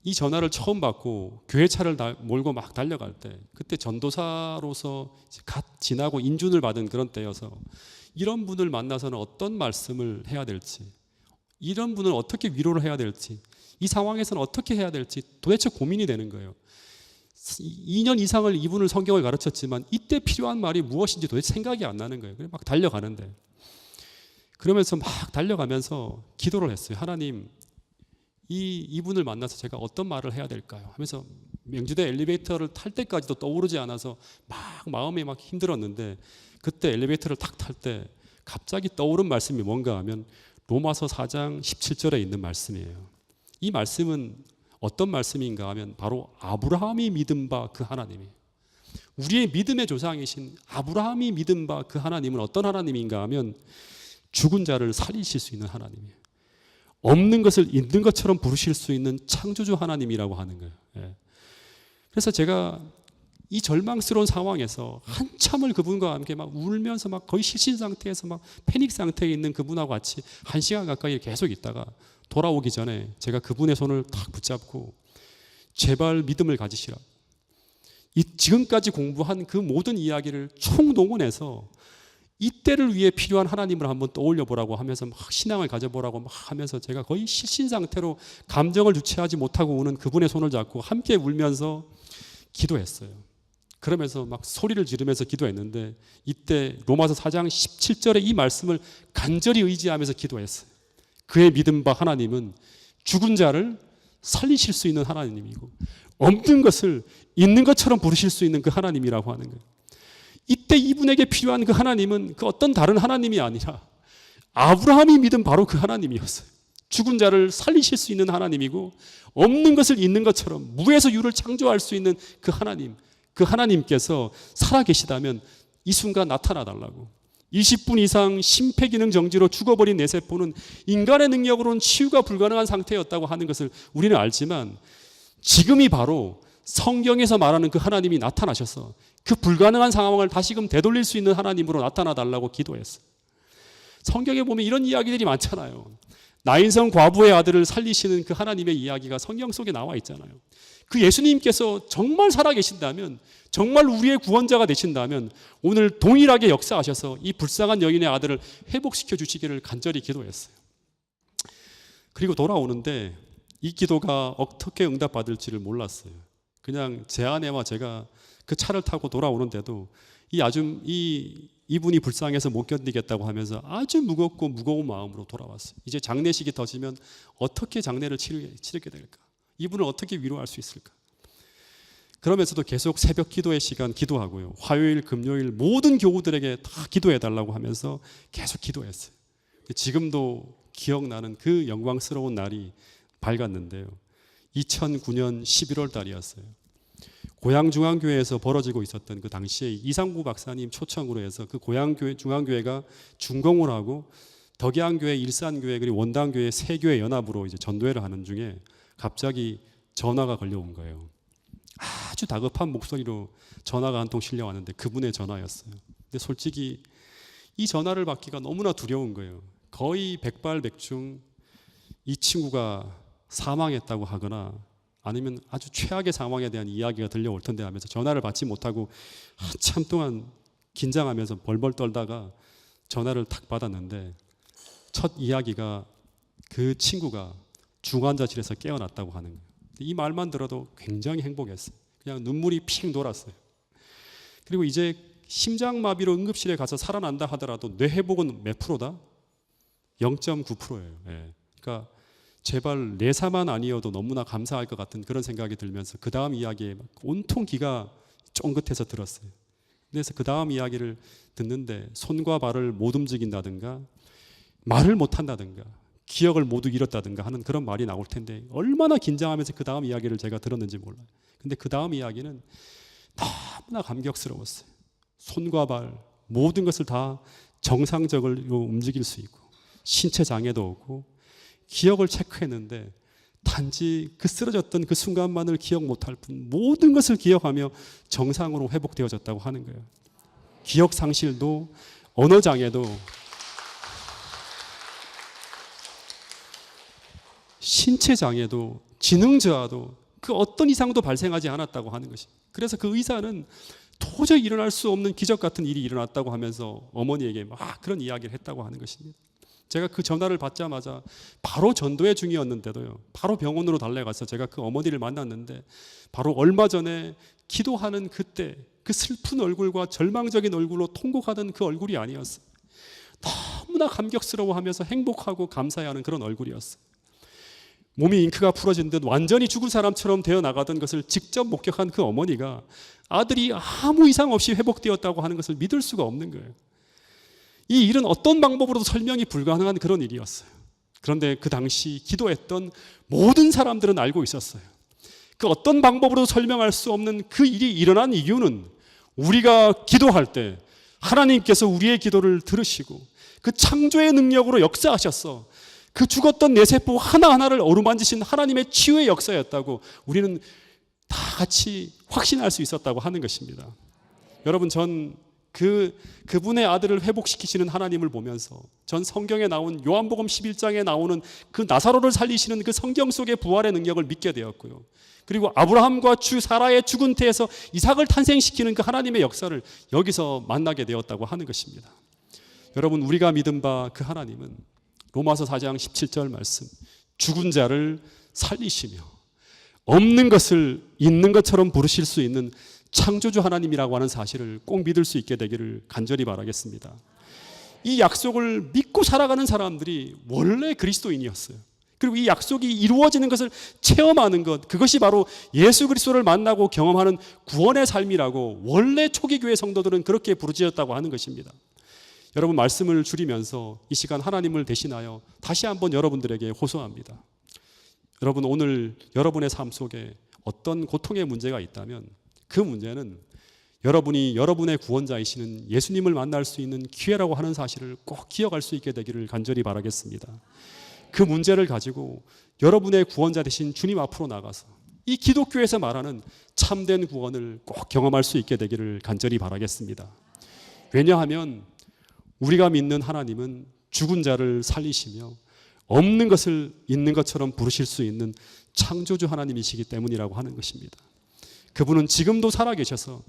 이 전화를 처음 받고 교회 차를 몰고 막 달려갈 때 그때 전도사로서 갓 지나고 인준을 받은 그런 때여서 이런 분을 만나서는 어떤 말씀을 해야 될지, 이런 분을 어떻게 위로를 해야 될지, 이 상황에서는 어떻게 해야 될지 도대체 고민이 되는 거예요. 2년 이상을 이분을 성경을 가르쳤지만 이때 필요한 말이 무엇인지 도대체 생각이 안 나는 거예요. 막 달려가는데, 그러면서 막 달려가면서 기도를 했어요. 하나님, 이분을 만나서 제가 어떤 말을 해야 될까요? 하면서 명지대 엘리베이터를 탈 때까지도 떠오르지 않아서 막 마음이 막 힘들었는데 그때 엘리베이터를 탁 탈 때 갑자기 떠오른 말씀이 뭔가 하면 로마서 4장 17절에 있는 말씀이에요. 이 말씀은 어떤 말씀인가 하면 바로 아브라함이 믿은 바 그 하나님이에요. 우리의 믿음의 조상이신 아브라함이 믿은 바 그 하나님은 어떤 하나님인가 하면 죽은 자를 살리실 수 있는 하나님이에요. 없는 것을 있는 것처럼 부르실 수 있는 창조주 하나님이라고 하는 거예요. 예. 그래서 제가 이 절망스러운 상황에서 한참을 그분과 함께 막 울면서 막 거의 실신 상태에서 막 패닉 상태에 있는 그분하고 같이 1시간 가까이 계속 있다가 돌아오기 전에 제가 그분의 손을 딱 붙잡고 제발 믿음을 가지시라. 이 지금까지 공부한 그 모든 이야기를 총동원해서 이때를 위해 필요한 하나님을 한번 떠올려 보라고 하면서 막 신앙을 가져보라고 막 하면서 제가 거의 실신 상태로 감정을 주체하지 못하고 우는 그분의 손을 잡고 함께 울면서 기도했어요. 그러면서 막 소리를 지르면서 기도했는데 이때 로마서 4장 17절의 이 말씀을 간절히 의지하면서 기도했어요. 그의 믿음 바 하나님은 죽은 자를 살리실 수 있는 하나님이고 없는 것을 있는 것처럼 부르실 수 있는 그 하나님이라고 하는 거예요. 이때 이분에게 필요한 그 하나님은 그 어떤 다른 하나님이 아니라 아브라함이 믿은 바로 그 하나님이었어요. 죽은 자를 살리실 수 있는 하나님이고 없는 것을 있는 것처럼 무에서 유를 창조할 수 있는 그 하나님, 그 하나님께서 살아계시다면 이 순간 나타나 달라고. 20분 이상 심폐기능 정지로 죽어버린 내 세포는 인간의 능력으로는 치유가 불가능한 상태였다고 하는 것을 우리는 알지만 지금이 바로 성경에서 말하는 그 하나님이 나타나셔서 그 불가능한 상황을 다시금 되돌릴 수 있는 하나님으로 나타나 달라고 기도했어요. 성경에 보면 이런 이야기들이 많잖아요. 나인성 과부의 아들을 살리시는 그 하나님의 이야기가 성경 속에 나와 있잖아요. 그 예수님께서 정말 살아계신다면, 정말 우리의 구원자가 되신다면 오늘 동일하게 역사하셔서 이 불쌍한 여인의 아들을 회복시켜 주시기를 간절히 기도했어요. 그리고 돌아오는데 이 기도가 어떻게 응답받을지를 몰랐어요. 그냥 제 아내와 제가 그 차를 타고 돌아오는데도 이분이 불쌍해서 못 견디겠다고 하면서 아주 무거운 마음으로 돌아왔어요. 이제 장례식이 터지면 어떻게 장례를 치르게 될까? 이분을 어떻게 위로할 수 있을까? 그러면서도 계속 새벽 기도의 시간 기도하고요. 화요일, 금요일 모든 교우들에게 다 기도해 달라고 하면서 계속 기도했어요. 지금도 기억나는 그 영광스러운 날이 밝았는데요. 2009년 11월 달이었어요. 고향 중앙교회에서 벌어지고 있었던 그 당시에 이상구 박사님 초청으로 해서 그 고향 중앙교회가 준공을 하고 덕양교회, 일산교회 그리고 원당교회 세 교회 연합으로 이제 전도회를 하는 중에 갑자기 전화가 걸려온 거예요. 아주 다급한 목소리로 전화가 한 통 실려왔는데 그분의 전화였어요. 근데 솔직히 이 전화를 받기가 너무나 두려운 거예요. 거의 백발백중 이 친구가 사망했다고 하거나 아니면 아주 최악의 상황에 대한 이야기가 들려올 텐데 하면서 전화를 받지 못하고 한참 동안 긴장하면서 벌벌 떨다가 전화를 탁 받았는데 첫 이야기가 그 친구가 중환자실에서 깨어났다고 하는 거예요. 이 말만 들어도 굉장히 행복했어요. 그냥 눈물이 핑 돌았어요. 그리고 이제 심장마비로 응급실에 가서 살아난다 하더라도 뇌 회복은 몇 프로다? 0.9%예요. 예. 그러니까 제발 내사만 아니어도 너무나 감사할 것 같은 그런 생각이 들면서 그 다음 이야기에 온통 귀가 쫑긋해서 들었어요. 그래서 그 다음 이야기를 듣는데 손과 발을 못 움직인다든가 말을 못 한다든가 기억을 모두 잃었다든가 하는 그런 말이 나올 텐데 얼마나 긴장하면서 그 다음 이야기를 제가 들었는지 몰라요. 근데 그 다음 이야기는 너무나 감격스러웠어요. 손과 발 모든 것을 다 정상적으로 움직일 수 있고 신체 장애도 없고 기억을 체크했는데 단지 그 쓰러졌던 그 순간만을 기억 못할 뿐 모든 것을 기억하며 정상으로 회복되어졌다고 하는 거예요. 기억 상실도 언어 장애도 신체 장애도 지능 저하도 그 어떤 이상도 발생하지 않았다고 하는 것이. 그래서 그 의사는 도저히 일어날 수 없는 기적 같은 일이 일어났다고 하면서 어머니에게 막 그런 이야기를 했다고 하는 것입니다. 제가 그 전화를 받자마자 바로 전도회 중이었는데도요. 바로 병원으로 달려가서 제가 그 어머니를 만났는데 바로 얼마 전에 기도하는 그때 그 슬픈 얼굴과 절망적인 얼굴로 통곡하던 그 얼굴이 아니었어요. 너무나 감격스러워하면서 행복하고 감사해하는 그런 얼굴이었어요. 몸이 잉크가 풀어진 듯 완전히 죽은 사람처럼 되어 나가던 것을 직접 목격한 그 어머니가 아들이 아무 이상 없이 회복되었다고 하는 것을 믿을 수가 없는 거예요. 이 일은 어떤 방법으로도 설명이 불가능한 그런 일이었어요. 그런데 그 당시 기도했던 모든 사람들은 알고 있었어요. 그 어떤 방법으로도 설명할 수 없는 그 일이 일어난 이유는 우리가 기도할 때 하나님께서 우리의 기도를 들으시고 그 창조의 능력으로 역사하셔서 그 죽었던 뇌세포 하나하나를 어루만지신 하나님의 치유의 역사였다고 우리는 다 같이 확신할 수 있었다고 하는 것입니다. 여러분, 전 그분의 아들을 회복시키시는 하나님을 보면서 전 성경에 나온 요한복음 11장에 나오는 그 나사로를 살리시는 그 성경 속의 부활의 능력을 믿게 되었고요. 그리고 아브라함과 사라의 죽은 태에서 이삭을 탄생시키는 그 하나님의 역사를 여기서 만나게 되었다고 하는 것입니다. 여러분, 우리가 믿은 바 그 하나님은 로마서 4장 17절 말씀, 죽은 자를 살리시며 없는 것을 있는 것처럼 부르실 수 있는 창조주 하나님이라고 하는 사실을 꼭 믿을 수 있게 되기를 간절히 바라겠습니다. 이 약속을 믿고 살아가는 사람들이 원래 그리스도인이었어요. 그리고 이 약속이 이루어지는 것을 체험하는 것, 그것이 바로 예수 그리스도를 만나고 경험하는 구원의 삶이라고 원래 초기 교회 성도들은 그렇게 부르짖었다고 하는 것입니다. 여러분, 말씀을 줄이면서 이 시간 하나님을 대신하여 다시 한번 여러분들에게 호소합니다. 여러분, 오늘 여러분의 삶 속에 어떤 고통의 문제가 있다면 그 문제는 여러분이 여러분의 구원자이시는 예수님을 만날 수 있는 기회라고 하는 사실을 꼭 기억할 수 있게 되기를 간절히 바라겠습니다. 그 문제를 가지고 여러분의 구원자 되신 주님 앞으로 나가서 이 기독교에서 말하는 참된 구원을 꼭 경험할 수 있게 되기를 간절히 바라겠습니다. 왜냐하면 우리가 믿는 하나님은 죽은 자를 살리시며 없는 것을 있는 것처럼 부르실 수 있는 창조주 하나님이시기 때문이라고 하는 것입니다. 그분은 지금도 살아계셔서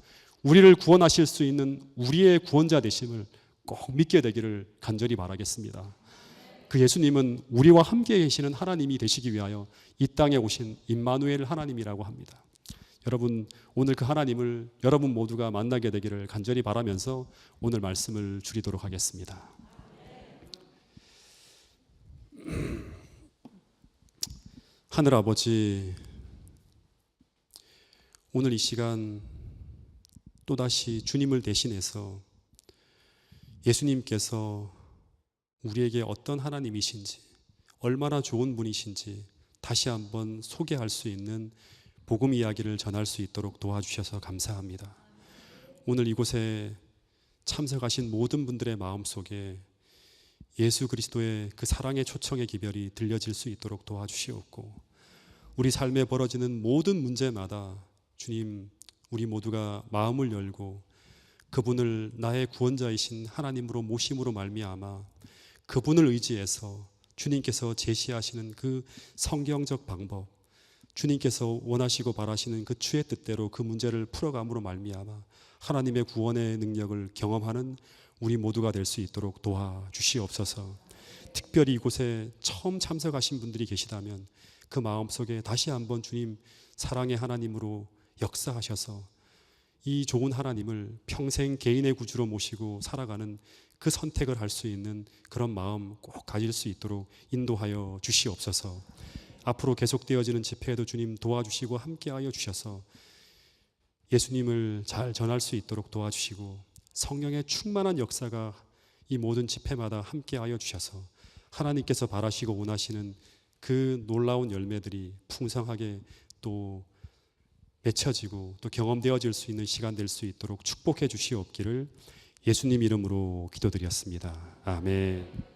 우리를 구원하실 수 있는 우리의 구원자 되심을 꼭 믿게 되기를 간절히 바라겠습니다. 그 예수님은 우리와 함께 계시는 하나님이 되시기 위하여 이 땅에 오신 임마누엘 하나님이라고 합니다. 여러분, 오늘 그 하나님을 여러분 모두가 만나게 되기를 간절히 바라면서 오늘 말씀을 줄이도록 하겠습니다. 하늘 아버지, 오늘 이 시간 또다시 주님을 대신해서 예수님께서 우리에게 어떤 하나님이신지, 얼마나 좋은 분이신지 다시 한번 소개할 수 있는 복음 이야기를 전할 수 있도록 도와주셔서 감사합니다. 오늘 이곳에 참석하신 모든 분들의 마음속에 예수 그리스도의 그 사랑의 초청의 기별이 들려질 수 있도록 도와주시옵고, 우리 삶에 벌어지는 모든 문제마다 주님, 우리 모두가 마음을 열고 그분을 나의 구원자이신 하나님으로 모심으로 말미암아 그분을 의지해서 주님께서 제시하시는 그 성경적 방법, 주님께서 원하시고 바라시는 그 주의 뜻대로 그 문제를 풀어감으로 말미암아 하나님의 구원의 능력을 경험하는 우리 모두가 될 수 있도록 도와주시옵소서. 특별히 이곳에 처음 참석하신 분들이 계시다면 그 마음속에 다시 한번 주님 사랑의 하나님으로 역사하셔서 이 좋은 하나님을 평생 개인의 구주로 모시고 살아가는 그 선택을 할 수 있는 그런 마음 꼭 가질 수 있도록 인도하여 주시옵소서. 앞으로 계속되어지는 집회에도 주님 도와주시고 함께하여 주셔서 예수님을 잘 전할 수 있도록 도와주시고 성령의 충만한 역사가 이 모든 집회마다 함께하여 주셔서 하나님께서 바라시고 원하시는 그 놀라운 열매들이 풍성하게 또 맺혀지고 또 경험되어질 수 있는 시간 될 수 있도록 축복해 주시옵기를 예수님 이름으로 기도드렸습니다. 아멘.